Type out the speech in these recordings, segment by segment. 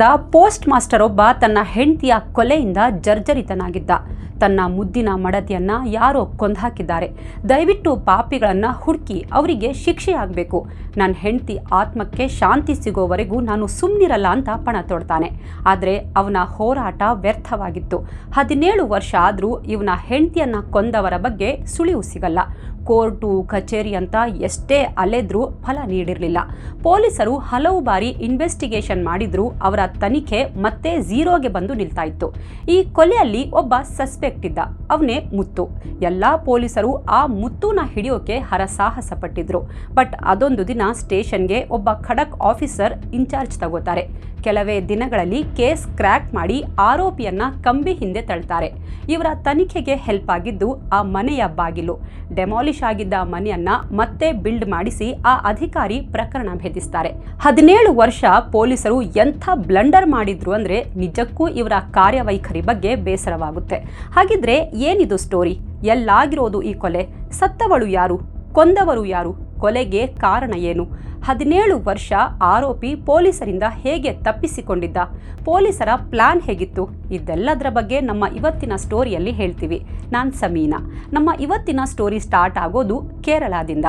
ನಗರದ post master ಒಬ್ಬ ತನ್ನ ಹೆಂಡತಿಯ ಕೊಲೆಯಿಂದ ಜರ್ಜರಿತನಾಗಿದ್ದ. ತನ್ನ ಮುದ್ದಿನ ಮಡದಿಯನ್ನ ಯಾರೋ ಕೊಂದ್ಹಾಕಿದ್ದಾರೆ, ದಯವಿಟ್ಟು ಪಾಪಿಗಳನ್ನ ಹುಡುಕಿ ಅವರಿಗೆ ಶಿಕ್ಷೆ ಆಗಬೇಕು, ನನ್ನ ಹೆಂಡತಿ ಆತ್ಮಕ್ಕೆ ಶಾಂತಿ ಸಿಗೋವರೆಗೂ ನಾನು ಸುಮ್ಮನಿರಲ್ಲ ಅಂತ ಪಣ ತೊಡ್ತಾನೆ. ಆದರೆ ಅವನ ಹೋರಾಟ ವ್ಯರ್ಥವಾಗಿತ್ತು. 17 ವರ್ಷ ಆದರೂ ಇವನ ಹೆಂಡತಿಯನ್ನ ಕೊಂದವರ ಬಗ್ಗೆ ಸುಳಿವು ಸಿಗಲ್ಲ. ಕೋರ್ಟು ಕಚೇರಿ ಅಂತ ಎಷ್ಟೇ ಅಲೆದ್ರೂ ಫಲ ನೀಡಿರಲಿಲ್ಲ. ಪೊಲೀಸರು ಹಲವು ಬಾರಿ ಇನ್ವೆಸ್ಟಿಗೇಷನ್ ಮಾಡಿದ್ರೂ ಅವರ ತನಿಖೆ ಮತ್ತೆ ಝೀರೋಗೆ ಬಂದು ನಿಲ್ತಾ ಇತ್ತು. ಈ ಕೊಲೆಯಲ್ಲಿ ಒಬ್ಬ ಸಸ್ಪೆಕ್ಟ್ ಇದ್ದ, ಅವನೇ ಮುತ್ತು. ಎಲ್ಲ ಪೊಲೀಸರು ಆ ಮುತ್ತುನ ಹಿಡಿಯೋಕೆ ಹರಸಾಹಸ ಪಟ್ಟಿದ್ರು. ಬಟ್ ಅದೊಂದು ದಿನ ಸ್ಟೇಷನ್ಗೆ ಒಬ್ಬ ಖಡಕ್ ಆಫೀಸರ್ ಇನ್ಚಾರ್ಜ್ ತಗೋತಾರೆ. ಕೆಲವೇ ದಿನಗಳಲ್ಲಿ ಕೇಸ್ ಕ್ರ್ಯಾಕ್ ಮಾಡಿ ಆರೋಪಿಯನ್ನ ಕಂಬಿ ಹಿಂದೆ ತಳ್ತಾರೆ. ಇವರ ತನಿಖೆಗೆ ಹೆಲ್ಪ್ ಆಗಿದ್ದು ಆ ಮನೆಯ ಬಾಗಿಲು. ಡೆಮಾಲಿಷ್ ಆಗಿದ್ದ ಮನೆಯನ್ನ ಮತ್ತೆ ಬಿಲ್ಡ್ ಮಾಡಿಸಿ ಆ ಅಧಿಕಾರಿ ಪ್ರಕರಣ ಭೇದಿಸ್ತಾರೆ. 17 ವರ್ಷ ಪೊಲೀಸರು ಎಂಥ ಬ್ಲಂಡರ್ ಮಾಡಿದ್ರು ಅಂದ್ರೆ ನಿಜಕ್ಕೂ ಇವರ ಕಾರ್ಯವೈಖರಿ ಬಗ್ಗೆ ಬೇಸರವಾಗುತ್ತೆ. ಹಾಗಿದ್ರೆ ಏನಿದು ಸ್ಟೋರಿ? ಎಲ್ಲಾಗಿರೋದು ಈ ಕೊಲೆ? ಸತ್ತವಳು ಯಾರು? ಕೊಂದವರು ಯಾರು? ಕೊಲೆಗೆ ಕಾರಣ ಏನು? 17 ವರ್ಷ ಆರೋಪಿ ಪೊಲೀಸರಿಂದ ಹೇಗೆ ತಪ್ಪಿಸಿಕೊಂಡಿದ್ದ? ಪೊಲೀಸರ ಪ್ಲಾನ್ ಹೇಗಿತ್ತು? ಇದೆಲ್ಲದರ ಬಗ್ಗೆ ನಮ್ಮ ಇವತ್ತಿನ ಸ್ಟೋರಿಯಲ್ಲಿ ಹೇಳ್ತೀವಿ. ನಾನು ಸಮೀನಾ. ನಮ್ಮ ಇವತ್ತಿನ ಸ್ಟೋರಿ ಸ್ಟಾರ್ಟ್ ಆಗೋದು ಕೇರಳದಿಂದ.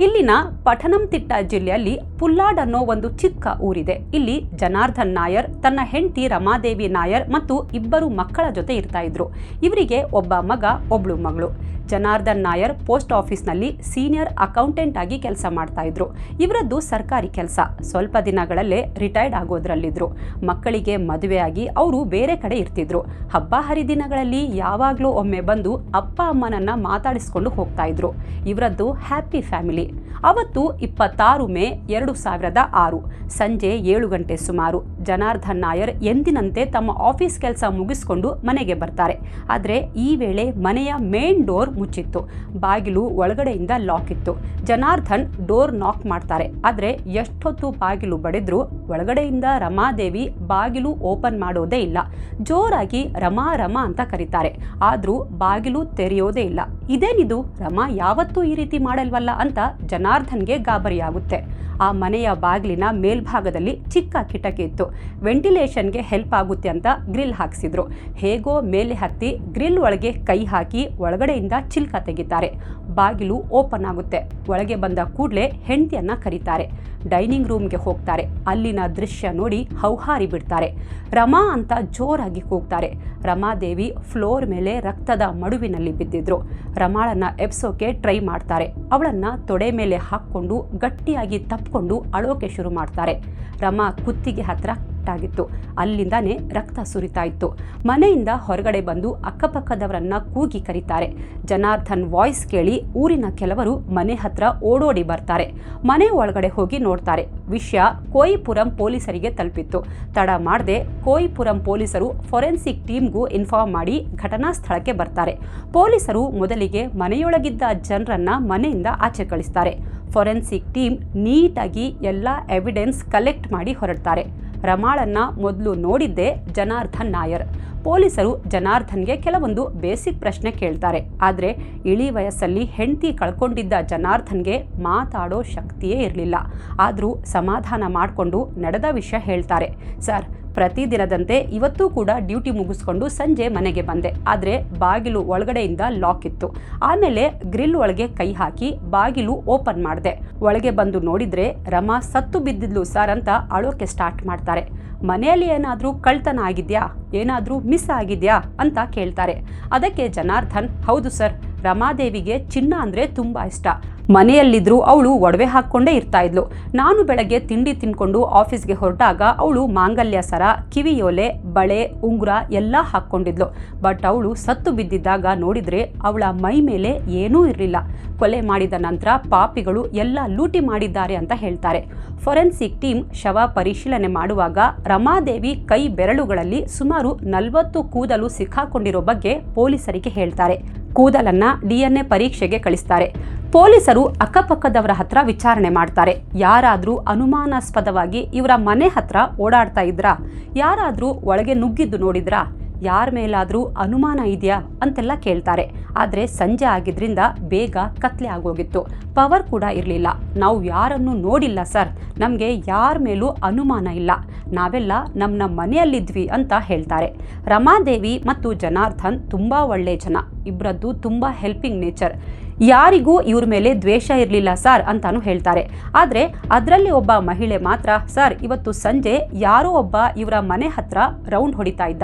ಇಲ್ಲಿನ ಪಠನಂತಿಟ್ಟ ಜಿಲ್ಲೆಯಲ್ಲಿ ಪುಲ್ಲಾಡ್ ಅನ್ನೋ ಒಂದು ಚಿಕ್ಕ ಊರಿದೆ. ಇಲ್ಲಿ ಜನಾರ್ದನ್ ನಾಯರ್ ತನ್ನ ಹೆಂಡತಿ ರಮಾದೇವಿ ನಾಯರ್ ಮತ್ತು 2 ಮಕ್ಕಳ ಜೊತೆ ಇರ್ತಾ ಇದ್ರು. ಇವರಿಗೆ ಒಬ್ಬ ಮಗ, ಒಬ್ಳು ಮಗಳು. ಜನಾರ್ದನ್ ನಾಯರ್ ಪೋಸ್ಟ್ ಆಫೀಸ್ನಲ್ಲಿ ಸೀನಿಯರ್ ಅಕೌಂಟೆಂಟ್ ಆಗಿ ಕೆಲಸ ಮಾಡ್ತಾ ಇದ್ರು. ಇವರದ್ದು ಸರ್ಕಾರಿ ಕೆಲಸ. ಸ್ವಲ್ಪ ದಿನಗಳಲ್ಲೇ ರಿಟೈರ್ಡ್ ಆಗೋದ್ರಲ್ಲಿದ್ರು. ಮಕ್ಕಳಿಗೆ ಮದುವೆಯಾಗಿ ಅವರು ಬೇರೆ ಕಡೆ ಇರ್ತಿದ್ರು. ಹಬ್ಬ ಹರಿದಿನಗಳಲ್ಲಿ ಯಾವಾಗಲೂ ಒಮ್ಮೆ ಬಂದು ಅಪ್ಪ ಅಮ್ಮನನ್ನ ಮಾತಾಡಿಸ್ಕೊಂಡು ಹೋಗ್ತಾ ಇದ್ರು. ಇವರದ್ದು ಹ್ಯಾಪಿ ಫ್ಯಾಮಿಲಿ. ಅವತ್ತು 26 ಮೇ 2006 ಸಂಜೆ 7 ಗಂಟೆ ಸುಮಾರು ಜನಾರ್ದನ್ ನಾಯರ್ ಎಂದಿನಂತೆ ತಮ್ಮ ಆಫೀಸ್ ಕೆಲಸ ಮುಗಿಸ್ಕೊಂಡು ಮನೆಗೆ ಬರ್ತಾರೆ. ಆದರೆ ಈ ವೇಳೆ ಮನೆಯ ಮೇನ್ ಡೋರ್ ಮುಚ್ಚಿತ್ತು. ಬಾಗಿಲು ಒಳಗಡೆಯಿಂದ ಲಾಕ್ ಇತ್ತು. ಜನಾರ್ದನ್ ಡೋರ್ ನಾಕ್ ಮಾಡ್ತಾರೆ. ಆದರೆ ಎಷ್ಟೊತ್ತು ಬಾಗಿಲು ಬಡಿದ್ರು ಒಳಗಡೆಯಿಂದ ರಮಾದೇವಿ ಬಾಗಿಲು ಓಪನ್ ಮಾಡೋದೇ ಇಲ್ಲ. ಜೋರಾಗಿ ರಮಾ ರಮಾ ಅಂತ ಕರೀತಾರೆ. ಆದ್ರೂ ಬಾಗಿಲು ತೆರೆಯೋದೇ ಇಲ್ಲ. ಇದೇನಿದು? ರಮಾ ಯಾವತ್ತೂ ಈ ರೀತಿ ಮಾಡಲ್ವಲ್ಲ ಅಂತ ಜನಾರ್ದನ್ಗೆ ಗಾಬರಿಯಾಗುತ್ತೆ. ಆ ಮನೆಯ ಬಾಗಿಲಿನ ಮೇಲ್ಭಾಗದಲ್ಲಿ ಚಿಕ್ಕ ಕಿಟಕಿ ಇತ್ತು. ವೆಂಟಿಲೇಷನ್ಗೆ ಹೆಲ್ಪ್ ಆಗುತ್ತೆ ಅಂತ ಗ್ರಿಲ್ ಹಾಕ್ಸಿದ್ರು. ಹೇಗೋ ಮೇಲೆ ಹತ್ತಿ ಗ್ರಿಲ್ ಒಳಗೆ ಕೈ ಹಾಕಿ ಒಳಗಡೆಯಿಂದ ಚಿಲ್ಕ ತೆಗಿತಾರೆ. ಬಾಗಿಲು ಓಪನ್ ಆಗುತ್ತೆ. ಒಳಗೆ ಬಂದ ಕೂಡಲೇ ಹೆಂಡತಿಯನ್ನ ಕರೀತಾರೆ. ಡೈನಿಂಗ್ ರೂಮ್ಗೆ ಹೋಗ್ತಾರೆ. ಅಲ್ಲಿನ ದೃಶ್ಯ ನೋಡಿ ಹೌಹಾರಿ ಬಿಡ್ತಾರೆ. ರಮಾ ಅಂತ ಜೋರಾಗಿ ಕೂಗ್ತಾರೆ. ರಮಾದೇವಿ ಫ್ಲೋರ್ ಮೇಲೆ ರಕ್ತದ ಮಡುವಿನಲ್ಲಿ ಬಿದ್ದಿದ್ರು. ರಮಾಳನ್ನ ಎಬ್ಸೋಕೆ ಟ್ರೈ ಮಾಡ್ತಾರೆ. ಅವಳನ್ನ ತೊಡೆ ಮೇಲೆ ಹಾಕ್ಕೊಂಡು ಗಟ್ಟಿಯಾಗಿ ತಪ್ಪಿಕೊಂಡು ಅಳೋಕೆ ಶುರು ಮಾಡ್ತಾರೆ. ರಮಾ ಕುತ್ತಿಗೆ ಹತ್ರ ಆಗಿತ್ತು. ಅಲ್ಲಿಂದಾನೇ ರಕ್ತ ಸುರಿತಾ ಇತ್ತು. ಮನೆಯಿಂದ ಹೊರಗಡೆ ಬಂದು ಅಕ್ಕಪಕ್ಕದವರನ್ನ ಕೂಗಿ ಕರೀತಾರೆ. ಜನಾರ್ದನ್ ವಾಯ್ಸ್ ಕೇಳಿ ಊರಿನ ಕೆಲವರು ಮನೆ ಹತ್ರ ಓಡೋಡಿ ಬರ್ತಾರೆ. ಮನೆ ಒಳಗಡೆ ಹೋಗಿ ನೋಡ್ತಾರೆ. ವಿಷಯ ಕೋಯಿಪುರಂ ಪೊಲೀಸರಿಗೆ ತಲುಪಿತ್ತು. ತಡ ಮಾಡದೆ ಕೋಯಿಪುರಂ ಪೊಲೀಸರು ಫೊರೆನ್ಸಿಕ್ ಟೀಮ್ಗೂ ಇನ್ಫಾರ್ಮ್ ಮಾಡಿ ಘಟನಾ ಸ್ಥಳಕ್ಕೆ ಬರ್ತಾರೆ. ಪೊಲೀಸರು ಮೊದಲಿಗೆ ಮನೆಯೊಳಗಿದ್ದ ಜನರನ್ನ ಮನೆಯಿಂದ ಆಚೆ ಕಳಿಸ್ತಾರೆ. ಫೊರೆನ್ಸಿಕ್ ಟೀಮ್ ನೀಟಾಗಿ ಎಲ್ಲ ಎವಿಡೆನ್ಸ್ ಕಲೆಕ್ಟ್ ಮಾಡಿ ಹೊರಡ್ತಾರೆ. ರಮಾಳನ್ನ ಮೊದಲು ನೋಡಿದ್ದೇ ಜನಾರ್ದನ್ ನಾಯರ್. ಪೊಲೀಸರು ಜನಾರ್ದನ್ಗೆ ಕೆಲವೊಂದು ಬೇಸಿಕ್ ಪ್ರಶ್ನೆ ಕೇಳ್ತಾರೆ. ಆದರೆ ಇಳಿ ವಯಸ್ಸಲ್ಲಿ ಹೆಂಡತಿ ಕಳ್ಕೊಂಡಿದ್ದ ಜನಾರ್ದನ್ಗೆ ಮಾತಾಡೋ ಶಕ್ತಿಯೇ ಇರಲಿಲ್ಲ. ಆದರೂ ಸಮಾಧಾನ ಮಾಡಿಕೊಂಡು ನಡೆದ ವಿಷಯ ಹೇಳ್ತಾರೆ. ಸರ್, ಪ್ರತಿದಿನದಂತೆ ಇವತ್ತೂ ಕೂಡ ಡ್ಯೂಟಿ ಮುಗಿಸ್ಕೊಂಡು ಸಂಜೆ ಮನೆಗೆ ಬಂದೆ. ಆದರೆ ಬಾಗಿಲು ಒಳಗಡೆಯಿಂದ ಲಾಕ್ ಇತ್ತು. ಆಮೇಲೆ ಗ್ರಿಲ್ ಒಳಗೆ ಕೈ ಹಾಕಿ ಬಾಗಿಲು ಓಪನ್ ಮಾಡಿದೆ. ಒಳಗೆ ಬಂದು ನೋಡಿದ್ರೆ ರಮಾ ಸತ್ತು ಬಿದ್ದಿದ್ಲು ಸರ್ ಅಂತ ಅಳೋಕೆ ಸ್ಟಾರ್ಟ್ ಮಾಡ್ತಾರೆ. ಮನೆಯಲ್ಲಿ ಏನಾದರೂ ಕಳ್ತನ ಆಗಿದ್ಯಾ, ಏನಾದರೂ ಮಿಸ್ ಆಗಿದ್ಯಾ ಅಂತ ಕೇಳ್ತಾರೆ. ಅದಕ್ಕೆ ಜನಾರ್ದನ್, ಹೌದು ಸರ್, ರಮಾದೇವಿಗೆ ಚಿನ್ನ ಅಂದರೆ ತುಂಬ ಇಷ್ಟ. ಮನೆಯಲ್ಲಿದ್ದರೂ ಅವಳು ಒಡವೆ ಹಾಕ್ಕೊಂಡೇ ಇರ್ತಾ ಇದ್ಲು. ನಾನು ಬೆಳಗ್ಗೆ ತಿಂಡಿ ತಿನ್ಕೊಂಡು ಆಫೀಸ್ಗೆ ಹೊರಟಾಗ ಅವಳು ಮಾಂಗಲ್ಯ ಸರ, ಕಿವಿಯೋಲೆ, ಬಳೆ, ಉಂಗುರ ಎಲ್ಲ ಹಾಕ್ಕೊಂಡಿದ್ಲು. ಬಟ್ ಅವಳು ಸತ್ತು ಬಿದ್ದಿದ್ದಾಗ ನೋಡಿದರೆ ಅವಳ ಮೈ ಮೇಲೆ ಏನೂ ಇರಲಿಲ್ಲ. ಕೊಲೆ ಮಾಡಿದ ನಂತರ ಪಾಪಿಗಳು ಎಲ್ಲ ಲೂಟಿ ಮಾಡಿದ್ದಾರೆ ಅಂತ ಹೇಳ್ತಾರೆ. ಫೊರೆನ್ಸಿಕ್ ಟೀಮ್ ಶವ ಪರಿಶೀಲನೆ ಮಾಡುವಾಗ ರಮಾದೇವಿ ಕೈ ಬೆರಳುಗಳಲ್ಲಿ ಸುಮಾರು 40 ಕೂದಲು ಸಿಕ್ಕಾಕೊಂಡಿರೋ ಬಗ್ಗೆ ಪೊಲೀಸರಿಗೆ ಹೇಳ್ತಾರೆ. ಕೂದಲನ್ನ DNA ಪರೀಕ್ಷೆಗೆ ಕಳಿಸ್ತಾರೆ. ಪೊಲೀಸರು ಅಕ್ಕಪಕ್ಕದವರ ಹತ್ರ ವಿಚಾರಣೆ ಮಾಡ್ತಾರೆ. ಯಾರಾದರೂ ಅನುಮಾನಾಸ್ಪದವಾಗಿ ಇವರ ಮನೆ ಹತ್ರ ಓಡಾಡ್ತಾ ಇದ್ರಾ? ಯಾರಾದರೂ ಒಳಗೆ ನುಗ್ಗಿದ್ದು ನೋಡಿದ್ರಾ? ಯಾರ ಮೇಲಾದರೂ ಅನುಮಾನ ಇದೆಯಾ ಅಂತೆಲ್ಲ ಕೇಳ್ತಾರೆ. ಆದರೆ ಸಂಜೆ ಆಗಿದ್ರಿಂದ ಬೇಗ ಕತ್ಲೆ ಆಗೋಗಿತ್ತು. ಪವರ್ ಕೂಡ ಇರಲಿಲ್ಲ. ನಾವು ಯಾರನ್ನು ನೋಡಿಲ್ಲ ಸರ್, ನಮಗೆ ಯಾರ ಮೇಲೂ ಅನುಮಾನ ಇಲ್ಲ. ನಾವೆಲ್ಲ ನಮ್ಮ ಮನೆಯಲ್ಲಿದ್ವಿ ಅಂತ ಹೇಳ್ತಾರೆ. ರಮಾದೇವಿ ಮತ್ತು ಜನಾರ್ದನ್ ತುಂಬ ಒಳ್ಳೆ ಜನ, ಇಬ್ಬರದ್ದು ತುಂಬ ಹೆಲ್ಪಿಂಗ್ ನೇಚರ್, ಯಾರಿಗೂ ಇವ್ರ ಮೇಲೆ ದ್ವೇಷ ಇರಲಿಲ್ಲ ಸರ್ ಅಂತಾನು ಹೇಳ್ತಾರೆ. ಆದರೆ ಅದರಲ್ಲಿ ಒಬ್ಬ ಮಹಿಳೆ ಮಾತ್ರ, ಸರ್ ಇವತ್ತು ಸಂಜೆ ಯಾರೋ ಒಬ್ಬ ಇವರ ಮನೆ ಹತ್ರ ರೌಂಡ್ ಹೊಡಿತಾ ಇದ್ದ,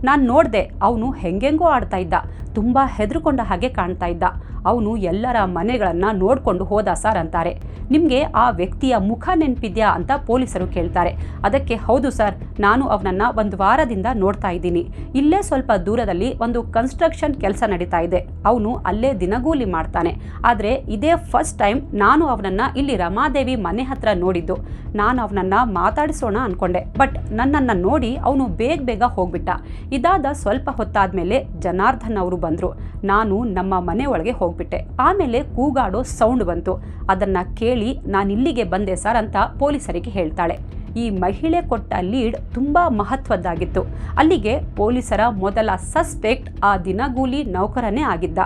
ನಾನು ನೋಡಿದೆ, ಅವನು ಹೆಂಗೆಂಗೋ ಆಡ್ತಾ ಇದ್ದ, ತುಂಬ ಹೆದರ್ಕೊಂಡ ಹಾಗೆ ಕಾಣ್ತಾ ಇದ್ದ, ಅವನು ಎಲ್ಲರ ಮನೆಗಳನ್ನು ನೋಡಿಕೊಂಡು ಹೋದ ಸರ್ ಅಂತಾರೆ. ನಿಮಗೆ ಆ ವ್ಯಕ್ತಿಯ ಮುಖ ನೆನಪಿದ್ಯಾ ಅಂತ ಪೊಲೀಸರು ಕೇಳ್ತಾರೆ. ಅದಕ್ಕೆ ಹೌದು ಸರ್, ನಾನು ಅವನನ್ನು ಒಂದು ವಾರದಿಂದ ನೋಡ್ತಾ ಇದ್ದೀನಿ, ಇಲ್ಲೇ ಸ್ವಲ್ಪ ದೂರದಲ್ಲಿ ಒಂದು ಕನ್ಸ್ಟ್ರಕ್ಷನ್ ಕೆಲಸ ನಡೀತಾ ಇದೆ, ಅವನು ಅಲ್ಲೇ ದಿನಗೂಲಿ ಮಾಡ್ತಾನೆ. ಆದರೆ ಇದೇ ಫಸ್ಟ್ ಟೈಮ್ ನಾನು ಅವನನ್ನು ಇಲ್ಲಿ ರಮಾದೇವಿ ಮನೆ ಹತ್ರ ನೋಡಿದ್ದು. ನಾನು ಅವನನ್ನು ಮಾತಾಡಿಸೋಣ ಅಂದ್ಕೊಂಡೆ, ಬಟ್ ನನ್ನನ್ನು ನೋಡಿ ಅವನು ಬೇಗ ಹೋಗ್ಬಿಟ್ಟ. ಇದಾದ ಸ್ವಲ್ಪ ಹೊತ್ತಾದ್ಮೇಲೆ ಜನಾರ್ದನ್ ಅವರು ಬಂದರು. ನಾನು ನಮ್ಮ ಮನೆ ಒಳಗೆ ಹೋಗ್ಬಿಟ್ಟೆ. ಆಮೇಲೆ ಕೂಗಾಡೋ ಸೌಂಡ್ ಬಂತು, ಅದನ್ನು ಕೇಳಿ ನಾನು ಇಲ್ಲಿಗೆ ಬಂದೆ ಸರ್ ಅಂತ ಪೊಲೀಸರಿಗೆ ಹೇಳ್ತಾಳೆ. ಈ ಮಹಿಳೆ ಕೊಟ್ಟ ಲೀಡ್ ತುಂಬ ಮಹತ್ವದ್ದಾಗಿತ್ತು. ಅಲ್ಲಿಗೆ ಪೊಲೀಸರ ಮೊದಲ ಸಸ್ಪೆಕ್ಟ್ ಆ ದಿನಗೂಲಿ ನೌಕರನೇ ಆಗಿದ್ದ.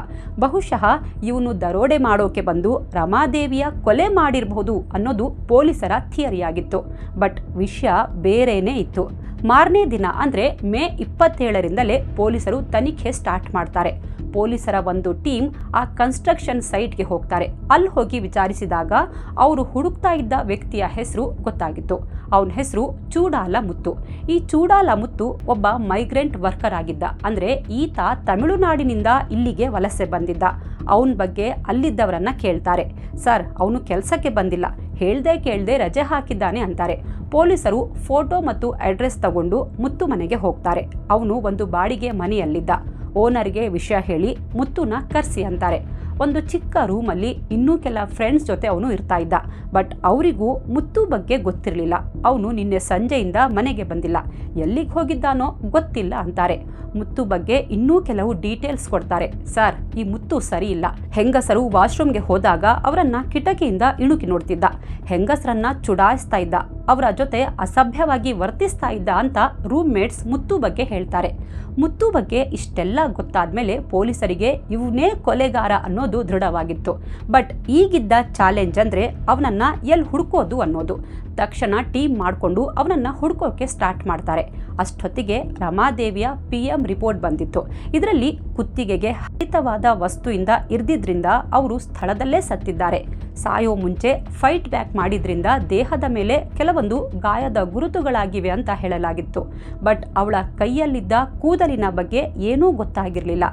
ಬಹುಶಃ ಇವನು ದರೋಡೆ ಮಾಡೋಕೆ ಬಂದು ರಮಾದೇವಿಯ ಕೊಲೆ ಮಾಡಿರಬಹುದು ಅನ್ನೋದು ಪೊಲೀಸರ ಥಿಯರಿಯಾಗಿತ್ತು. ಬಟ್ ವಿಷಯ ಬೇರೆನೇ ಇತ್ತು. ಮಾರನೇ ದಿನ ಅಂದರೆ ಮೇ 27ರಿಂದಲೇ ಪೊಲೀಸರು ತನಿಖೆ ಸ್ಟಾರ್ಟ್ ಮಾಡ್ತಾರೆ. ಪೊಲೀಸರ ಒಂದು ಟೀಮ್ ಆ ಕನ್ಸ್ಟ್ರಕ್ಷನ್ ಸೈಟ್ಗೆ ಹೋಗ್ತಾರೆ. ಅಲ್ಲಿ ಹೋಗಿ ವಿಚಾರಿಸಿದಾಗ ಅವರು ಹುಡುಕ್ತಾ ಇದ್ದ ವ್ಯಕ್ತಿಯ ಹೆಸರು ಗೊತ್ತಾಗಿತ್ತು. ಅವನ ಹೆಸರು ಚೂಡಾಲ ಮುತ್ತು. ಈ ಚೂಡಾಲ ಮುತ್ತು ಒಬ್ಬ ಮೈಗ್ರೆಂಟ್ ವರ್ಕರ್ ಆಗಿದ್ದ. ಅಂದರೆ ಈತ ತಮಿಳುನಾಡಿನಿಂದ ಇಲ್ಲಿಗೆ ವಲಸೆ ಬಂದಿದ್ದ. ಅವನ ಬಗ್ಗೆ ಅಲ್ಲಿದ್ದವರನ್ನ ಕೇಳ್ತಾರೆ. ಸರ್, ಅವನು ಕೆಲಸಕ್ಕೆ ಬಂದಿಲ್ಲ, ಕೇಳದೆ ರಜೆ ಹಾಕಿದ್ದಾನೆ ಅಂತಾರೆ. ಪೊಲೀಸರು ಫೋಟೋ ಮತ್ತು ಅಡ್ರೆಸ್ ತಗೊಂಡು ಮುತ್ತು ಮನೆಗೆ ಹೋಗ್ತಾರೆ. ಅವನು ಒಂದು ಬಾಡಿಗೆ ಮನೆಯಲ್ಲಿದ್ದ. ಓನರ್ಗೆ ವಿಷಯ ಹೇಳಿ ಮುತ್ತುನ ಕರೆಸಿ ಅಂತಾರೆ. ಒಂದು ಚಿಕ್ಕ ರೂಮಲ್ಲಿ ಇನ್ನೂ ಕೆಲ ಫ್ರೆಂಡ್ಸ್ ಜೊತೆ ಅವನು ಇರ್ತಾ ಇದ್ದ. ಬಟ್ ಅವರಿಗೂ ಮುತ್ತು ಬಗ್ಗೆ ಗೊತ್ತಿರಲಿಲ್ಲ. ಅವನು ನಿನ್ನೆ ಸಂಜೆಯಿಂದ ಮನೆಗೆ ಬಂದಿಲ್ಲ, ಎಲ್ಲಿಗೆ ಹೋಗಿದ್ದಾನೋ ಗೊತ್ತಿಲ್ಲ ಅಂತಾರೆ. ಮುತ್ತು ಬಗ್ಗೆ ಇನ್ನೂ ಕೆಲವು ಡೀಟೇಲ್ಸ್ ಕೊಡ್ತಾರೆ. ಸರ್, ಈ ಮುತ್ತು ಸರಿ ಇಲ್ಲ. ಹೆಂಗಸರು ವಾಶ್ರೂಮ್ಗೆ ಹೋದಾಗ ಅವರನ್ನ ಕಿಟಕಿಯಿಂದ ಇಣುಕಿ ನೋಡ್ತಿದ್ದ, ಹೆಂಗಸರನ್ನ ಚುಡಾಯಿಸ್ತಾ ಇದ್ದ, ಅವರ ಜೊತೆ ಅಸಭ್ಯವಾಗಿ ವರ್ತಿಸ್ತಾ ಇದ್ದ ಅಂತ ರೂಮ್ ಮೇಟ್ಸ್ ಮುತ್ತು ಬಗ್ಗೆ ಹೇಳ್ತಾರೆ. ಮುತ್ತು ಬಗ್ಗೆ ಇಷ್ಟೆಲ್ಲ ಗೊತ್ತಾದ್ಮೇಲೆ ಪೊಲೀಸರಿಗೆ ಇವನೇ ಕೊಲೆಗಾರ ಅನ್ನೋದು ದೃಢವಾಗಿತ್ತು. ಬಟ್ ಈಗಿದ್ದ ಚಾಲೆಂಜ್ ಅಂದರೆ ಅವನನ್ನ ಎಲ್ಲಿ ಹುಡುಕೋದು ಅನ್ನೋದು. ತಕ್ಷಣ ಟೀಮ್ ಮಾಡಿಕೊಂಡು ಅವನನ್ನ ಹುಡುಕೋಕೆ ಸ್ಟಾರ್ಟ್ ಮಾಡ್ತಾರೆ. ಅಷ್ಟೊತ್ತಿಗೆ ರಮಾದೇವಿಯ PM ರಿಪೋರ್ಟ್ ಬಂದಿತ್ತು. ಇದರಲ್ಲಿ ಕುತ್ತಿಗೆಗೆ ಹರಿತವಾದ ವಸ್ತುವಿಂದ ಇರ್ದಿದ್ರಿಂದ ಅವರು ಸ್ಥಳದಲ್ಲೇ ಸತ್ತಿದ್ದಾರೆ. ಸಾಯೋ ಮುಂಚೆ ಫೈಟ್ ಬ್ಯಾಕ್ ಮಾಡಿದ್ರಿಂದ ದೇಹದ ಮೇಲೆ ಕೆಲವೊಂದು ಗಾಯದ ಗುರುತುಗಳಾಗಿವೆ ಅಂತ ಹೇಳಲಾಗಿತ್ತು. ಬಟ್ ಅವಳ ಕೈಯಲ್ಲಿದ್ದ ಕೂದಲಿನ ಬಗ್ಗೆ ಏನೂ ಗೊತ್ತಾಗಿರಲಿಲ್ಲ.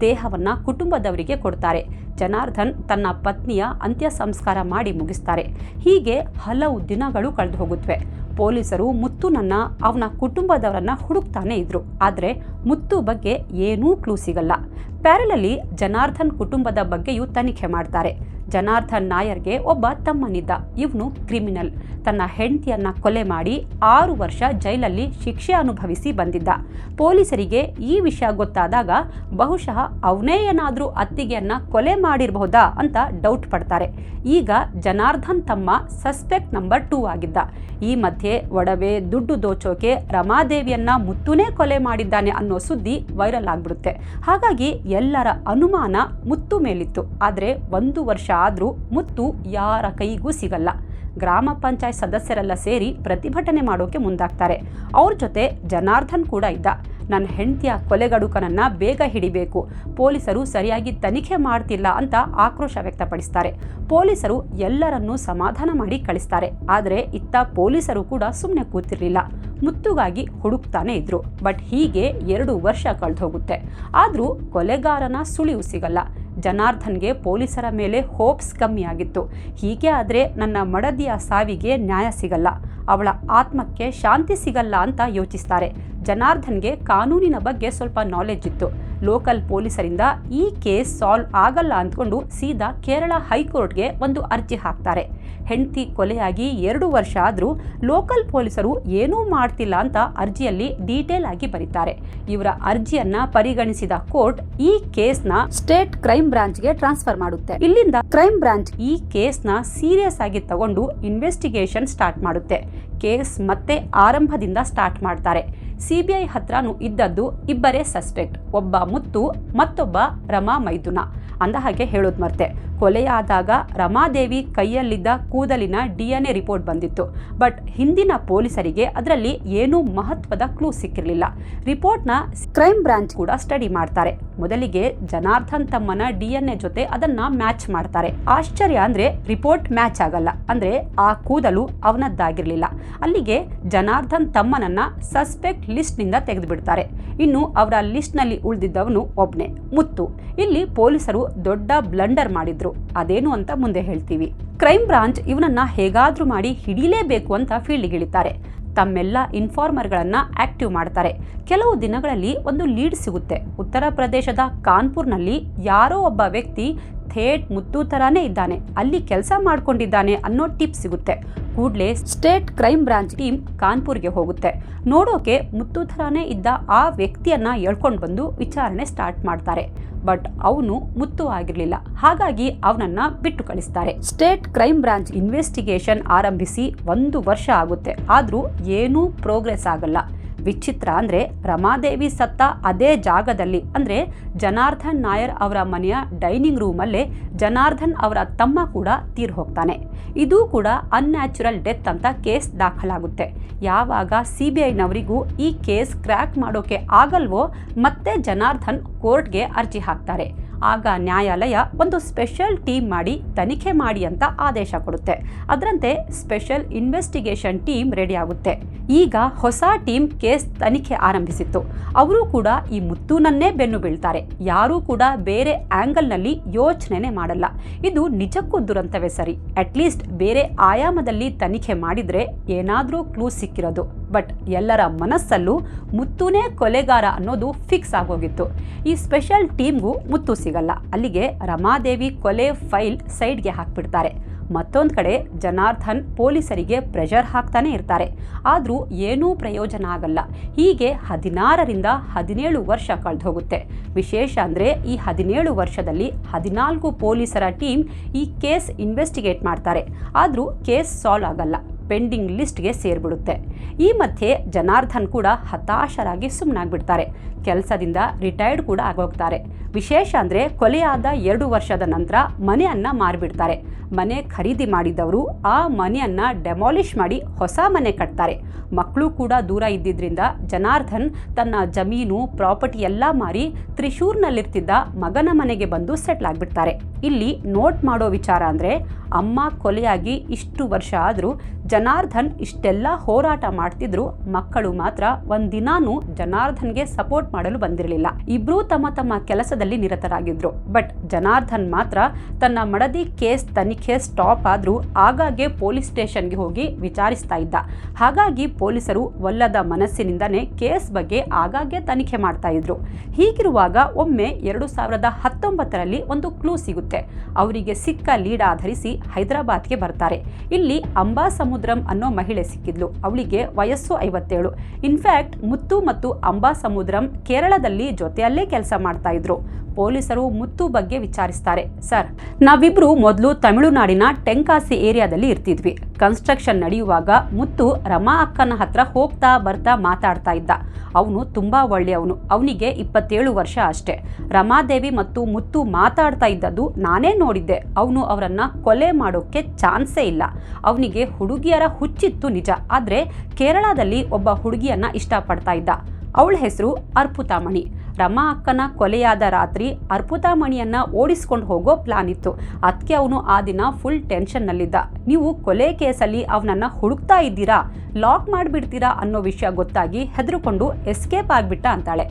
ದೇಹವನ್ನು ಕುಟುಂಬದವರಿಗೆ ಕೊಡ್ತಾರೆ. ಜನಾರ್ದನ್ ತನ್ನ ಪತ್ನಿಯ ಅಂತ್ಯ ಸಂಸ್ಕಾರ ಮಾಡಿ ಮುಗಿಸ್ತಾರೆ. ಹೀಗೆ ಹಲವು ದಿನಗಳು ಕಳೆದು ಹೋಗುತ್ತವೆ. ಪೊಲೀಸರು ಮುತ್ತುನನ್ನ ಅವನ ಕುಟುಂಬದವರನ್ನ ಹುಡುಕ್ತಾನೆ ಇದ್ರು. ಆದರೆ ಮುತ್ತು ಬಗ್ಗೆ ಏನೂ ಕ್ಲೂ ಸಿಗಲ್ಲ. ಪ್ಯಾರಲಲ್ಲಿ ಜನಾರ್ದನ್ ಕುಟುಂಬದ ಬಗ್ಗೆಯೂ ತನಿಖೆ ಮಾಡ್ತಾರೆ. ಜನಾರ್ದನ್ ನಾಯರ್ಗೆ ಒಬ್ಬ ತಮ್ಮನಿದ್ದ. ಇವನು ಕ್ರಿಮಿನಲ್. ತನ್ನ ಹೆಂಡತಿಯನ್ನ ಕೊಲೆ ಮಾಡಿ 6 ವರ್ಷ ಜೈಲಲ್ಲಿ ಶಿಕ್ಷೆ ಅನುಭವಿಸಿ ಬಂದಿದ್ದ. ಪೊಲೀಸರಿಗೆ ಈ ವಿಷಯ ಗೊತ್ತಾದಾಗ ಬಹುಶಃ ಅವನೇ ಏನಾದರೂ ಅತ್ತಿಗೆಯನ್ನ ಕೊಲೆ ಮಾಡಿರಬಹುದಾ ಅಂತ ಡೌಟ್ ಪಡ್ತಾರೆ. ಈಗ ಜನಾರ್ದನ್ ತಮ್ಮ ಸಸ್ಪೆಕ್ಟ್ ನಂಬರ್ 2 ಆಗಿದ್ದ. ಈ ಮಧ್ಯೆ ಒಡವೆ ದುಡ್ಡು ದೋಚೋಕೆ ರಮಾದೇವಿಯನ್ನ ಮುತ್ತುನೇ ಕೊಲೆ ಮಾಡಿದ್ದಾನೆ ಅನ್ನೋ ಸುದ್ದಿ ವೈರಲ್ ಆಗ್ಬಿಡುತ್ತೆ. ಹಾಗಾಗಿ ಎಲ್ಲರ ಅನುಮಾನ ಮುತ್ತು ಮೇಲಿತ್ತು. ಆದರೆ 1 ವರ್ಷ ಆದರೂ ಮುತ್ತು ಯಾರ ಕೈಗೂ ಸಿಗಲ್ಲ. ಗ್ರಾಮ ಪಂಚಾಯತ್ ಸದಸ್ಯರೆಲ್ಲ ಸೇರಿ ಪ್ರತಿಭಟನೆ ಮಾಡೋಕೆ ಮುಂದಾಗ್ತಾರೆ. ಅವ್ರ ಜೊತೆ ಜನಾರ್ದನ್ ಕೂಡ ಇದ್ದ. ನನ್ನ ಹೆಂಡತಿಯ ಕೊಲೆಗಡುಕನನ್ನ ಬೇಗ ಹಿಡಿಬೇಕು, ಪೊಲೀಸರು ಸರಿಯಾಗಿ ತನಿಖೆ ಮಾಡ್ತಿಲ್ಲ ಅಂತ ಆಕ್ರೋಶ ವ್ಯಕ್ತಪಡಿಸ್ತಾರೆ. ಪೊಲೀಸರು ಎಲ್ಲರನ್ನೂ ಸಮಾಧಾನ ಮಾಡಿ ಕಳಿಸ್ತಾರೆ. ಆದರೆ ಇತ್ತ ಪೊಲೀಸರು ಕೂಡ ಸುಮ್ಮನೆ ಕೂತಿರ್ಲಿಲ್ಲ, ಮುತ್ತುಗಾಗಿ ಹುಡುಕ್ತಾನೆ ಇದ್ರು. ಬಟ್ ಹೀಗೆ 2 ವರ್ಷ ಕಳೆದು ಹೋಗುತ್ತೆ. ಆದರೂ ಕೊಲೆಗಾರನ ಸುಳಿವು ಸಿಗಲ್ಲ. ಜನಾರ್ದನ್ಗೆ ಪೊಲೀಸರ ಮೇಲೆ ಹೋಪ್ಸ್ ಕಮ್ಮಿ ಆಗಿತ್ತು. ಹೀಗೆ ಆದರೆ ನನ್ನ ಮಡದಿಯ ಸಾವಿಗೆ ನ್ಯಾಯ ಸಿಗಲ್ಲ, ಅವಳ ಆತ್ಮಕ್ಕೆ ಶಾಂತಿ ಸಿಗಲ್ಲ ಅಂತ ಯೋಚಿಸ್ತಾರೆ. ಜನಾರ್ದನ್ಗೆ ಕಾನೂನಿನ ಬಗ್ಗೆ ಸ್ವಲ್ಪ ನಾಲೆಜ್ ಇತ್ತು. ಲೋಕಲ್ ಪೊಲೀಸರಿಂದ ಈ ಕೇಸ್ ಸಾಲ್ವ್ ಆಗಲ್ಲ ಅಂದ್ಕೊಂಡು ಸೀದಾ ಕೇರಳ ಹೈಕೋರ್ಟ್ಗೆ ಒಂದು ಅರ್ಜಿ ಹಾಕ್ತಾರೆ. ಹೆಂಡತಿ ಕೊಲೆಯಾಗಿ 2 ವರ್ಷ ಆದರೂ ಲೋಕಲ್ ಪೊಲೀಸರು ಏನೂ ಮಾಡ್ತಿಲ್ಲ ಅಂತ ಅರ್ಜಿಯಲ್ಲಿ ಡೀಟೇಲ್ ಆಗಿ ಬರೀತಾರೆ. ಇವರ ಅರ್ಜಿಯನ್ನ ಪರಿಗಣಿಸಿದ ಕೋರ್ಟ್ ಈ ಕೇಸ್ನ ಸ್ಟೇಟ್ ಕ್ರೈಮ್ ಬ್ರಾಂಚ್ಗೆ ಟ್ರಾನ್ಸ್ಫರ್ ಮಾಡುತ್ತೆ. ಇಲ್ಲಿಂದ ಕ್ರೈಮ್ ಬ್ರಾಂಚ್ ಈ ಕೇಸ್ನ ಸೀರಿಯಸ್ ಆಗಿ ತಗೊಂಡು ಇನ್ವೆಸ್ಟಿಗೇಷನ್ ಸ್ಟಾರ್ಟ್ ಮಾಡುತ್ತೆ. ಕೇಸ್ ಮತ್ತೆ ಆರಂಭದಿಂದ ಸ್ಟಾರ್ಟ್ ಮಾಡ್ತಾರೆ. CBI ಹತ್ರನೂ ಇದ್ದದ್ದು ಇಬ್ಬರೇ ಸಸ್ಪೆಕ್ಟ್, ಒಬ್ಬ ಮುತ್ತು, ಮತ್ತೊಬ್ಬ ರಮಾ ಮೈದುನ. ಅಂದ ಹಾಗೆ ಹೇಳೋದು ಮರ್ತೆ, ಕೊಲೆಯಾದಾಗ ರಮಾದೇವಿ ಕೈಯಲ್ಲಿದ್ದ ಕೂದಲಿನ DNA ರಿಪೋರ್ಟ್ ಬಂದಿತ್ತು. ಬಟ್ ಹಿಂದಿನ ಪೊಲೀಸರಿಗೆ ಅದರಲ್ಲಿ ಏನೂ ಮಹತ್ವದ ಕ್ಲೂ ಸಿಕ್ಕಿರಲಿಲ್ಲ. ರಿಪೋರ್ಟ್ನ ಕ್ರೈಮ್ ಬ್ರಾಂಚ್ ಕೂಡ ಸ್ಟಡಿ ಮಾಡ್ತಾರೆ. ಮೊದಲಿಗೆ ಜನಾರ್ದನ್ ತಮ್ಮನ DNA ಜೊತೆ ಅದನ್ನ ಮ್ಯಾಚ್ ಮಾಡ್ತಾರೆ. ಆಶ್ಚರ್ಯ ಅಂದ್ರೆ ರಿಪೋರ್ಟ್ ಮ್ಯಾಚ್ ಆಗಲ್ಲ. ಅಂದ್ರೆ ಆ ಕೂದಲು ಅವನದ್ದಾಗಿರ್ಲಿಲ್ಲ. ಅಲ್ಲಿಗೆ ಜನಾರ್ದನ್ ತಮ್ಮನನ್ನ ಸಸ್ಪೆಕ್ಟ್ ಲಿಸ್ಟ್ ನಿಂದ ತೆಗೆದು ಬಿಡ್ತಾರೆ. ಇನ್ನು ಅವರ ಲಿಸ್ಟ್ ನಲ್ಲಿ ಉಳಿದಿದ್ದವನು ಒಬ್ನೇ, ಮುತ್ತು. ಇಲ್ಲಿ ಪೊಲೀಸರು ದೊಡ್ಡ ಬ್ಲಂಡರ್ ಮಾಡಿದ್ರು. ಅದೇನು ಅಂತ ಮುಂದೆ ಹೇಳ್ತೀವಿ. ಕ್ರೈಮ್ ಬ್ರಾಂಚ್ ಇವನನ್ನ ಹೇಗಾದ್ರೂ ಮಾಡಿ ಹಿಡಿಲೇಬೇಕು ಅಂತ ಫೀಲ್ಡ್ಗೆ ಇಳಿತಾರೆ. ತಮ್ಮೆಲ್ಲ ಇನ್ಫಾರ್ಮರ್ಗಳನ್ನ ಆಕ್ಟಿವ್ ಮಾಡ್ತಾರೆ. ಕೆಲವು ದಿನಗಳಲ್ಲಿ ಒಂದು ಲೀಡ್ ಸಿಗುತ್ತೆ. ಉತ್ತರ ಪ್ರದೇಶದ ಕಾನ್ಪುರ್ನಲ್ಲಿ ಯಾರೋ ಒಬ್ಬ ವ್ಯಕ್ತಿ ಥೇಟ್ ಮುತ್ತು ಥರಾನೇ ಇದ್ದಾನೆ, ಅಲ್ಲಿ ಕೆಲಸ ಮಾಡ್ಕೊಂಡಿದ್ದಾನೆ ಅನ್ನೋ ಟಿಪ್ ಸಿಗುತ್ತೆ. ಕೂಡಲೇ ಸ್ಟೇಟ್ ಕ್ರೈಮ್ ಬ್ರಾಂಚ್ ಟೀಮ್ ಕಾನ್ಪುರ್ಗೆ ಹೋಗುತ್ತೆ. ನೋಡೋಕೆ ಮುತ್ತು ಥರಾನೇ ಇದ್ದ ಆ ವ್ಯಕ್ತಿಯನ್ನ ಎಳ್ಕೊಂಡು ಬಂದು ವಿಚಾರಣೆ ಸ್ಟಾರ್ಟ್ ಮಾಡ್ತಾರೆ. ಬಟ್ ಅವನು ಮುತ್ತು ಆಗಿರಲಿಲ್ಲ. ಹಾಗಾಗಿ ಅವನನ್ನ ಬಿಟ್ಟು ಕಳಿಸ್ತಾರೆ. ಸ್ಟೇಟ್ ಕ್ರೈಮ್ ಬ್ರಾಂಚ್ ಇನ್ವೆಸ್ಟಿಗೇಷನ್ ಆರಂಭಿಸಿ 1 ವರ್ಷ ಆಗುತ್ತೆ. ಆದ್ರೂ ಏನೂ ಪ್ರೋಗ್ರೆಸ್ ಆಗಲ್ಲ. ವಿಚಿತ್ರ ಅಂದ್ರೆ ರಮಾದೇವಿ ಸತ್ತ ಅದೇ ಜಾಗದಲ್ಲಿ, ಅಂದ್ರೆ ಜನಾರ್ದನ್ ನಾಯರ್ ಅವರ ಮನೆಯ ಡೈನಿಂಗ್ ರೂಮಲ್ಲೇ ಜನಾರ್ದನ್ ಅವರ ತಮ್ಮ ಕೂಡ ತೀರ್ ಹೋಗ್ತಾನೆ. ಇದು ಕೂಡ ಅನ್ಯಾಚುರಲ್ ಡೆತ್ ಅಂತ ಕೇಸ್ ದಾಖಲಾಗುತ್ತೆ. ಯಾವಾಗ CBIನವರಿಗೂ ಈ ಕೇಸ್ ಕ್ರ್ಯಾಕ್ ಮಾಡೋಕೆ ಆಗಲ್ವೋ ಮತ್ತೆ ಜನಾರ್ದನ್ ಕೋರ್ಟ್ಗೆ ಅರ್ಜಿ ಹಾಕ್ತಾರೆ. ಆಗ ನ್ಯಾಯಾಲಯ ಒಂದು ಸ್ಪೆಷಲ್ ಟೀಮ್ ಮಾಡಿ ತನಿಖೆ ಮಾಡಿ ಅಂತ ಆದೇಶ ಕೊಡುತ್ತೆ. ಅದರಂತೆ ಸ್ಪೆಷಲ್ ಇನ್ವೆಸ್ಟಿಗೇಷನ್ ಟೀಮ್ ರೆಡಿ ಆಗುತ್ತೆ. ಈಗ ಹೊಸ ಟೀಮ್ ಕೇಸ್ ತನಿಖೆ ಆರಂಭಿಸಿತ್ತು. ಅವರು ಕೂಡ ಈ ಮುತ್ತುನನ್ನೇ ಬೆನ್ನು ಬೀಳ್ತಾರೆ. ಯಾರೂ ಕೂಡ ಬೇರೆ ಆಂಗಲ್ನಲ್ಲಿ ಯೋಚನೆ ಮಾಡಲ್ಲ. ಇದು ನಿಜಕ್ಕೂ ದುರಂತವೇ ಸರಿ. ಅಟ್ಲೀಸ್ಟ್ ಬೇರೆ ಆಯಾಮದಲ್ಲಿ ತನಿಖೆ ಮಾಡಿದ್ರೆ ಏನಾದರೂ ಕ್ಲೂ ಸಿಕ್ಕಿರೋದು. ಬಟ್ ಎಲ್ಲರ ಮನಸ್ಸಲ್ಲೂ ಮುತ್ತುನೇ ಕೊಲೆಗಾರ ಅನ್ನೋದು ಫಿಕ್ಸ್ ಆಗೋಗಿತ್ತು. ಈ ಸ್ಪೆಷಲ್ ಟೀಮ್ಗೂ ಮುತ್ತು ಸಿಗಲ್ಲ. ಅಲ್ಲಿಗೆ ರಮಾದೇವಿ ಕೊಲೆ ಫೈಲ್ ಸೈಡ್ಗೆ ಹಾಕ್ಬಿಡ್ತಾರೆ. ಮತ್ತೊಂದು ಕಡೆ ಜನಾರ್ದನ್ ಪೊಲೀಸರಿಗೆ ಪ್ರೆಷರ್ ಹಾಕ್ತಾನೆ ಇರ್ತಾರೆ. ಆದರೂ ಏನೂ ಪ್ರಯೋಜನ ಆಗಲ್ಲ. ಹೀಗೆ 16ರಿಂದ 17 ವರ್ಷ ಕಳೆದು ಹೋಗುತ್ತೆ. ವಿಶೇಷ ಅಂದರೆ ಈ 17 ವರ್ಷದಲ್ಲಿ 14 ಪೊಲೀಸರ ಟೀಮ್ ಈ ಕೇಸ್ ಇನ್ವೆಸ್ಟಿಗೇಟ್ ಮಾಡ್ತಾರೆ. ಆದರೂ ಕೇಸ್ ಸಾಲ್ವ್ ಆಗಲ್ಲ. ಪೆಂಡಿಂಗ್ ಲಿಸ್ಟ್ಗೆ ಸೇರಿಬಿಡುತ್ತೆ. ಈ ಮಧ್ಯೆ ಜನಾರ್ದನ್ ಕೂಡ ಹತಾಶರಾಗಿ ಸುಮ್ಮನಾಗ್ಬಿಡ್ತಾರೆ. ಕೆಲಸದಿಂದ ರಿಟೈರ್ಡ್ ಕೂಡ ಆಗೋಗ್ತಾರೆ. ವಿಶೇಷ ಅಂದರೆ ಕೊಲೆಯಾದ 2 ವರ್ಷದ ನಂತರ ಮನೆಯನ್ನು ಮಾರಿಬಿಡ್ತಾರೆ. ಮನೆ ಖರೀದಿ ಮಾಡಿದವರು ಆ ಮನೆಯನ್ನು ಡೆಮಾಲಿಷ್ ಮಾಡಿ ಹೊಸ ಮನೆ ಕಟ್ತಾರೆ. ಮಕ್ಕಳು ಕೂಡ ದೂರ ಇದ್ದಿದ್ದರಿಂದ ಜನಾರ್ದನ್ ತನ್ನ ಜಮೀನು ಪ್ರಾಪರ್ಟಿ ಎಲ್ಲ ಮಾರಿ ತ್ರಿಶೂರ್ನಲ್ಲಿರ್ತಿದ್ದ ಮಗನ ಮನೆಗೆ ಬಂದು ಸೆಟ್ಲ್ ಆಗಿಬಿಡ್ತಾರೆ. ಇಲ್ಲಿ ನೋಟ್ ಮಾಡೋ ವಿಚಾರ ಅಂದರೆ ಅಮ್ಮ ಕೊಲೆಯಾಗಿ ಇಷ್ಟು ವರ್ಷ ಆದರೂ ಜನಾರ್ದನ್ ಇಷ್ಟೆಲ್ಲ ಹೋರಾಟ ಮಾಡ್ತಿದ್ರು. ಮಕ್ಕಳು ಮಾತ್ರ ಒಂದಿನಾನು ಜನಾರ್ದನ್ಗೆ ಸಪೋರ್ಟ್ ಮಾಡಲು ಬಂದಿರಲಿಲ್ಲ. ಇಬ್ರೂ ತಮ್ಮ ತಮ್ಮ ಕೆಲಸದಲ್ಲಿ ನಿರತರಾಗಿದ್ರು. ಬಟ್ ಜನಾರ್ದನ್ ಮಾತ್ರ ತನ್ನ ಮಡದಿ ಕೇಸ್ ತನಿಖೆ ಸ್ಟಾಪ್ ಆದ್ರೂ ಆಗಾಗ್ಗೆ ಪೊಲೀಸ್ ಸ್ಟೇಷನ್ಗೆ ಹೋಗಿ ವಿಚಾರಿಸ್ತಾ ಇದ್ದ. ಹಾಗಾಗಿ ಪೊಲೀಸರು ಒಲ್ಲದ ಮನಸ್ಸಿನಿಂದನೇ ಕೇಸ್ ಬಗ್ಗೆ ಆಗಾಗ್ಗೆ ತನಿಖೆ ಮಾಡ್ತಾ ಇದ್ರು. ಹೀಗಿರುವಾಗ ಒಮ್ಮೆ 2019ರಲ್ಲಿ ಒಂದು ಕ್ಲೂ ಸಿಗುತ್ತೆ. ಅವರಿಗೆ ಸಿಕ್ಕ ಲೀಡ್ ಆಧರಿಸಿ ಹೈದರಾಬಾದ್ಗೆ ಬರ್ತಾರೆ. ಇಲ್ಲಿ ಅಂಬಾ ಸಮುದ್ರಂ ಅನ್ನೋ ಮಹಿಳೆ ಸಿಕ್ಕಿದ್ಲು. ಅವಳಿಗೆ ವಯಸ್ಸು 57. ಇನ್ಫ್ಯಾಕ್ಟ್ ಮುತ್ತು ಮತ್ತು ಅಂಬಾ ಸಮುದ್ರಂ ಕೇರಳದಲ್ಲಿ ಜೊತೆಯಲ್ಲೇ ಕೆಲಸ ಮಾಡ್ತಾ ಇದ್ರು. ಪೊಲೀಸರು ಮುತ್ತು ಬಗ್ಗೆ ವಿಚಾರಿಸ್ತಾರೆ. ಸರ್, ನಾವಿಬ್ರು ಮೊದಲು ತಮಿಳುನಾಡಿನ ಟೆಂಕಾಸಿ ಏರಿಯಾದಲ್ಲಿ ಇರ್ತಿದ್ವಿ. ಕನ್ಸ್ಟ್ರಕ್ಷನ್ ನಡೆಯುವಾಗ ಮುತ್ತು ರಮಾ ಅಕ್ಕನ ಹತ್ರ ಹೋಗ್ತಾ ಬರ್ತಾ ಮಾತಾಡ್ತಾ ಇದ್ದ. ಅವನು ತುಂಬಾ ಒಳ್ಳೆಯವನು. ಅವನಿಗೆ 27 ವರ್ಷ ಅಷ್ಟೇ. ರಮಾದೇವಿ ಮತ್ತು ಮುತ್ತು ಮಾತಾಡ್ತಾ ಇದ್ದದ್ದು ನಾನೇ ನೋಡಿದ್ದೆ. ಅವನು ಅವರನ್ನ ಕೊಲೆ ಮಾಡೋಕ್ಕೆ ಚಾನ್ಸೇ ಇಲ್ಲ. ಅವನಿಗೆ ಹುಡುಗಿಯರ ಹುಚ್ಚಿತ್ತು ನಿಜ. ಆದ್ರೆ ಕೇರಳದಲ್ಲಿ ಒಬ್ಬ ಹುಡುಗಿಯನ್ನ ಇಷ್ಟಪಡ್ತಾ ಇದ್ದ. ಅವಳ ಹೆಸರು ಅರ್ಪುತಾಮಣಿ. ರಮಾ ಅಕ್ಕನ ಕೊಲೆಯಾದ ರಾತ್ರಿ ಅರ್ಪುತಾಮಣಿಯನ್ನ ಓಡಿಸ್ಕೊಂಡು ಹೋಗೋ ಪ್ಲಾನ್ ಇತ್ತು. ಅದಕ್ಕೆ ಅವನು ಆ ದಿನ ಫುಲ್ ಟೆನ್ಷನ್ನಲ್ಲಿದ್ದ. ನೀವು ಕೊಲೆ ಕೇಸಲ್ಲಿ ಅವನನ್ನ ಹುಡುಕ್ತಾ ಇದ್ದೀರಾ, ಲಾಕ್ ಮಾಡಿಬಿಡ್ತೀರಾ ಅನ್ನೋ ವಿಷಯ ಗೊತ್ತಾಗಿ ಹೆದರ್ಕೊಂಡು ಎಸ್ಕೇಪ್ ಆಗಿಬಿಟ್ಟ ಅಂತಾಳೆ.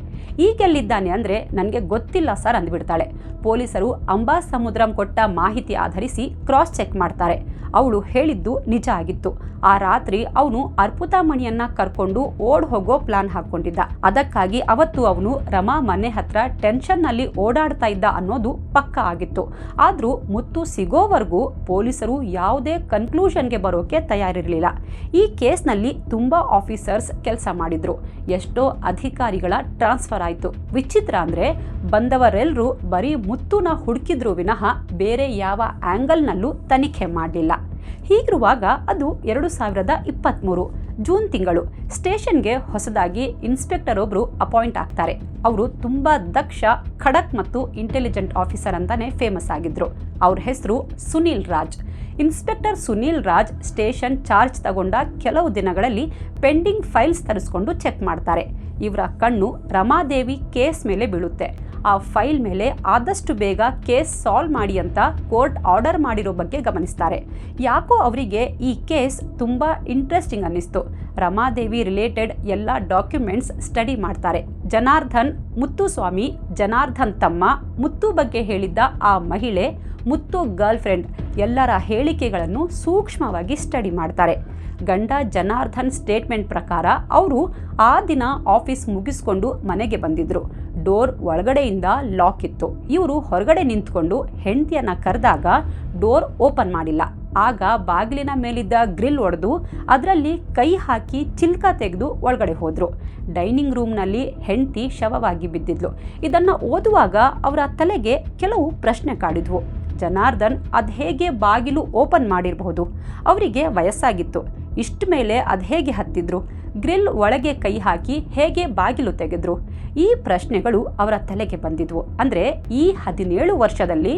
ಈಗೆಲ್ಲಿದ್ದಾನೆ ಅಂದರೆ ನನಗೆ ಗೊತ್ತಿಲ್ಲ ಸರ್ ಅಂದ್ಬಿಡ್ತಾಳೆ. ಪೊಲೀಸರು ಅಂಬಾ ಸಮುದ್ರಂ ಕೊಟ್ಟ ಮಾಹಿತಿ ಆಧರಿಸಿ ಕ್ರಾಸ್ ಚೆಕ್ ಮಾಡ್ತಾರೆ. ಅವಳು ಹೇಳಿದ್ದು ನಿಜ ಆಗಿತ್ತು. ಆ ರಾತ್ರಿ ಅವನು ಅರ್ಪುತಾಮಣಿಯನ್ನ ಕರ್ಕೊಂಡು ಓಡ್ ಹೋಗೋ ಪ್ಲಾನ್ ಹಾಕೊಂಡಿದ್ದ. ಅದಕ್ಕಾಗಿ ಅವತ್ತು ಅವನು ರಮಾ ಮನೆ ಹತ್ರ ಟೆನ್ಷನ್ನಲ್ಲಿ ಓಡಾಡ್ತಾ ಇದ್ದ ಅನ್ನೋದು ಪಕ್ಕ ಆಗಿತ್ತು. ಆದ್ರೂ ಮುತ್ತು ಸಿಗೋವರೆಗೂ ಪೊಲೀಸರು ಯಾವುದೇ ಕನ್ಕ್ಲೂಷನ್ಗೆ ಬರೋಕೆ ತಯಾರಿರಲಿಲ್ಲ. ಈ ಕೇಸ್ನಲ್ಲಿ ತುಂಬಾ ಆಫೀಸರ್ಸ್ ಕೆಲಸ ಮಾಡಿದ್ರು. ಎಷ್ಟೋ ಅಧಿಕಾರಿಗಳ ಟ್ರಾನ್ಸ್ಫರ್ ಆಯಿತು. ವಿಚಿತ್ರ ಅಂದ್ರೆ ಬಂದವರೆಲ್ಲರೂ ಬರೀ ಮುತ್ತುನ ಹುಡುಕಿದ್ರು ವಿನಃ ಬೇರೆ ಯಾವ ಆಂಗಲ್ನಲ್ಲೂ ತನಿಖೆ ಮಾಡಲಿಲ್ಲ. ಹೀಗಿರುವಾಗ ಅದು 2023 ಜೂನ್ ತಿಂಗಳು ಸ್ಟೇಷನ್ಗೆ ಹೊಸದಾಗಿ ಇನ್ಸ್ಪೆಕ್ಟರ್ ಒಬ್ರು ಅಪಾಯಿಂಟ್ ಆಗ್ತಾರೆ. ಅವರು ತುಂಬಾ ದಕ್ಷ, ಖಡಕ್ ಮತ್ತು ಇಂಟೆಲಿಜೆಂಟ್ ಆಫೀಸರ್ ಅಂತಾನೆ ಫೇಮಸ್ ಆಗಿದ್ರು. ಅವ್ರ ಹೆಸರು Sunil Raj. Inspector Sunil Raj station charge ತಗೊಂಡ ಕೆಲವು ದಿನಗಳಲ್ಲಿ ಪೆಂಡಿಂಗ್ ಫೈಲ್ಸ್ ತರಿಸ್ಕೊಂಡು ಚೆಕ್ ಮಾಡ್ತಾರೆ. ಇವರ ಕಣ್ಣು ರಮಾದೇವಿ ಕೇಸ್ ಮೇಲೆ ಬೀಳುತ್ತೆ. ಆ ಫೈಲ್ ಮೇಲೆ ಆದಷ್ಟು ಬೇಗ ಕೇಸ್ ಸಾಲ್ವ್ ಮಾಡಿ ಅಂತ ಕೋರ್ಟ್ ಆರ್ಡರ್ ಮಾಡಿರೋ ಬಗ್ಗೆ ಗಮನಿಸ್ತಾರೆ. ಯಾಕೋ ಅವರಿಗೆ ಈ ಕೇಸ್ ತುಂಬ ಇಂಟ್ರೆಸ್ಟಿಂಗ್ ಅನ್ನಿಸ್ತು. ರಮಾದೇವಿ ರಿಲೇಟೆಡ್ ಎಲ್ಲ ಡಾಕ್ಯುಮೆಂಟ್ಸ್ ಸ್ಟಡಿ ಮಾಡ್ತಾರೆ. ಜನಾರ್ದನ್, ಮುತ್ತುಸ್ವಾಮಿ, ಜನಾರ್ದನ್ ತಮ್ಮ, ಮುತ್ತು ಬಗ್ಗೆ ಹೇಳಿದ್ದ ಆ ಮಹಿಳೆ, ಮುತ್ತು ಗರ್ಲ್ ಫ್ರೆಂಡ್ ಎಲ್ಲರ ಹೇಳಿಕೆಗಳನ್ನು ಸೂಕ್ಷ್ಮವಾಗಿ ಸ್ಟಡಿ ಮಾಡ್ತಾರೆ. ಗಂಡ ಜನಾರ್ದನ್ ಸ್ಟೇಟ್ಮೆಂಟ್ ಪ್ರಕಾರ ಅವರು ಆ ದಿನ ಆಫೀಸ್ ಮುಗಿಸ್ಕೊಂಡು ಮನೆಗೆ ಬಂದಿದ್ರು. ಡೋರ್ ಒಳಗಡೆಯಿಂದ ಲಾಕ್ ಇತ್ತು. ಇವರು ಹೊರಗಡೆ ನಿಂತ್ಕೊಂಡು ಹೆಂಡತಿಯನ್ನ ಕರೆದಾಗ ಡೋರ್ ಓಪನ್ ಮಾಡಿಲ್ಲ. ಆಗ ಬಾಗಿಲಿನ ಮೇಲಿದ್ದ ಗ್ರಿಲ್ ಒಡೆದು ಅದರಲ್ಲಿ ಕೈ ಹಾಕಿ ಚಿಲ್ಕ ತೆಗೆದು ಒಳಗಡೆ ಹೋದ್ರು. ಡೈನಿಂಗ್ ರೂಮ್ನಲ್ಲಿ ಹೆಂಡತಿ ಶವವಾಗಿ ಬಿದ್ದಿದ್ಲು. ಇದನ್ನು ಓದುವಾಗ ಅವರ ತಲೆಗೆ ಕೆಲವು ಪ್ರಶ್ನೆ ಕಾಡಿದ್ವು. ಜನಾರ್ದನ್ ಅದು ಹೇಗೆ ಬಾಗಿಲು ಓಪನ್ ಮಾಡಿರಬಹುದು? ಅವರಿಗೆ ವಯಸ್ಸಾಗಿತ್ತು. ಇಷ್ಟ ಮೇಲೆ ಅದು ಹೇಗೆ ಹತ್ತಿದ್ರು? ಗ್ರಿಲ್ ಒಳಗೆ ಕೈ ಹಾಕಿ ಹೇಗೆ ಬಾಗಿಲು ತೆಗೆದ್ರು? ಈ ಪ್ರಶ್ನೆಗಳು ಅವರ ತಲೆಗೆ ಬಂದಿದ್ವು. ಅಂದರೆ ಈ 17 ವರ್ಷದಲ್ಲಿ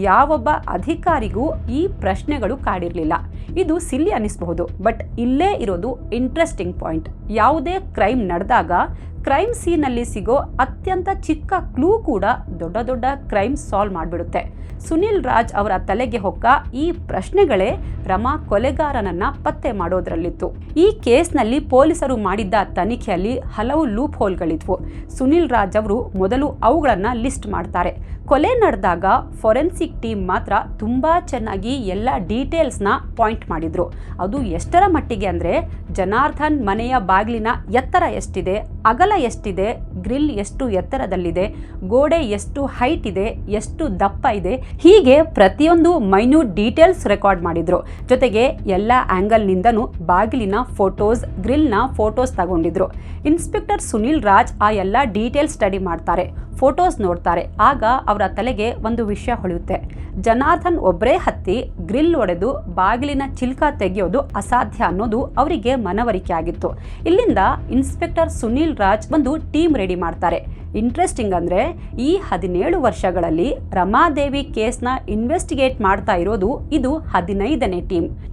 ಯಾವೊಬ್ಬ ಅಧಿಕಾರಿಗೂ ಈ ಪ್ರಶ್ನೆಗಳು ಕಾಡಿರಲಿಲ್ಲ. ಇದು ಸಿಲ್ಲಿ ಅನ್ನಿಸಬಹುದು, ಬಟ್ ಇಲ್ಲೇ ಇರೋದು ಇಂಟ್ರೆಸ್ಟಿಂಗ್ ಪಾಯಿಂಟ್. ಯಾವುದೇ ಕ್ರೈಮ್ ನಡೆದಾಗ ಕ್ರೈಮ್ ಸೀನಲ್ಲಿ ಸಿಗೋ ಅತ್ಯಂತ ಚಿಕ್ಕ ಕ್ಲೂ ಕೂಡ ದೊಡ್ಡ ದೊಡ್ಡ ಕ್ರೈಮ್ ಸಾಲ್ವ್ ಮಾಡಿಬಿಡುತ್ತೆ. ಸುನೀಲ್ ರಾಜ್ ಅವರ ತಲೆಗೆ ಹೊಕ್ಕ ಈ ಪ್ರಶ್ನೆಗಳೇ ರಮಾ ಕೊಲೆಗಾರನನ್ನ ಪತ್ತೆ ಮಾಡೋದ್ರಲ್ಲಿತ್ತು. ಈ ಕೇಸ್ನಲ್ಲಿ ಪೊಲೀಸರು ಮಾಡಿದ್ದ ತನಿಖೆಯಲ್ಲಿ ಹಲವು ಲೂಪ್ ಹೋಲ್ಗಳಿದ್ವು. ಸುನೀಲ್ ರಾಜ್ ಅವರು ಮೊದಲು ಅವುಗಳನ್ನು ಲಿಸ್ಟ್ ಮಾಡ್ತಾರೆ. ಕೊಲೆ ನಡೆದಾಗ ಫೊರೆನ್ಸಿಕ್ ಟೀಮ್ ಮಾತ್ರ ತುಂಬಾ ಚೆನ್ನಾಗಿ ಎಲ್ಲ ಡೀಟೇಲ್ಸ್ನ ಪಾಯಿಂಟ್ ಮಾಡಿದ್ರು. ಅದು ಎಷ್ಟರ ಮಟ್ಟಿಗೆ ಅಂದರೆ, ಜನಾರ್ದನ್ ಮನೆಯ ಬಾಗಿಲಿನ ಎತ್ತರ ಎಷ್ಟಿದೆ, ಅಗಲ ಎಷ್ಟಿದೆ, ಗ್ರಿಲ್ ಎಷ್ಟು ಎತ್ತರದಲ್ಲಿದೆ, ಗೋಡೆ ಎಷ್ಟು ಹೈಟ್ ಇದೆ, ಎಷ್ಟು ದಪ್ಪ ಇದೆ, ಹೀಗೆ ಪ್ರತಿಯೊಂದು ಮೈನ್ಯೂಟ್ ಡೀಟೇಲ್ಸ್ ರೆಕಾರ್ಡ್ ಮಾಡಿದ್ರು. ಜೊತೆಗೆ ಎಲ್ಲ ಆ್ಯಂಗಲ್ನಿಂದನೂ ಬಾಗಿಲಿನ ಫೋಟೋಸ್, ಗ್ರಿಲ್ನ ಫೋಟೋಸ್ ತಗೊಂಡಿದ್ರು. ಇನ್ಸ್ಪೆಕ್ಟರ್ ಸುನೀಲ್ ರಾಜ್ ಆ ಎಲ್ಲ ಡೀಟೇಲ್ಸ್ ಸ್ಟಡಿ ಮಾಡ್ತಾರೆ, ಫೋಟೋಸ್ ನೋಡ್ತಾರೆ. ಆಗ ಅವರ ತಲೆಗೆ ಒಂದು ವಿಷಯ ಹೊಳೆಯುತ್ತೆ. ಜನಾರ್ದನ್ ಒಬ್ಬರೇ ಹತ್ತಿ ಗ್ರಿಲ್ ಒಡೆದು ಬಾಗಿಲಿನ ಚಿಲ್ಕ ತೆಗೆಯೋದು ಅಸಾಧ್ಯ ಅನ್ನೋದು ಅವರಿಗೆ ಮನವರಿಕೆ ಆಗಿತ್ತು. ಇಲ್ಲಿಂದ ಇನ್ಸ್ಪೆಕ್ಟರ್ ಸುನೀಲ್ ರಾಜ್ ಒಂದು ಟೀಮ್ ರೆಡಿ ಮಾಡ್ತಾರೆ. ಇಂಟ್ರೆಸ್ಟಿಂಗ್ ಅಂದರೆ, ಈ 17 ವರ್ಷಗಳಲ್ಲಿ ರಮಾದೇವಿ ಕೇಸ್ನ ಇನ್ವೆಸ್ಟಿಗೇಟ್ ಮಾಡ್ತಾ ಇರೋದು ಇದು 15ನೇ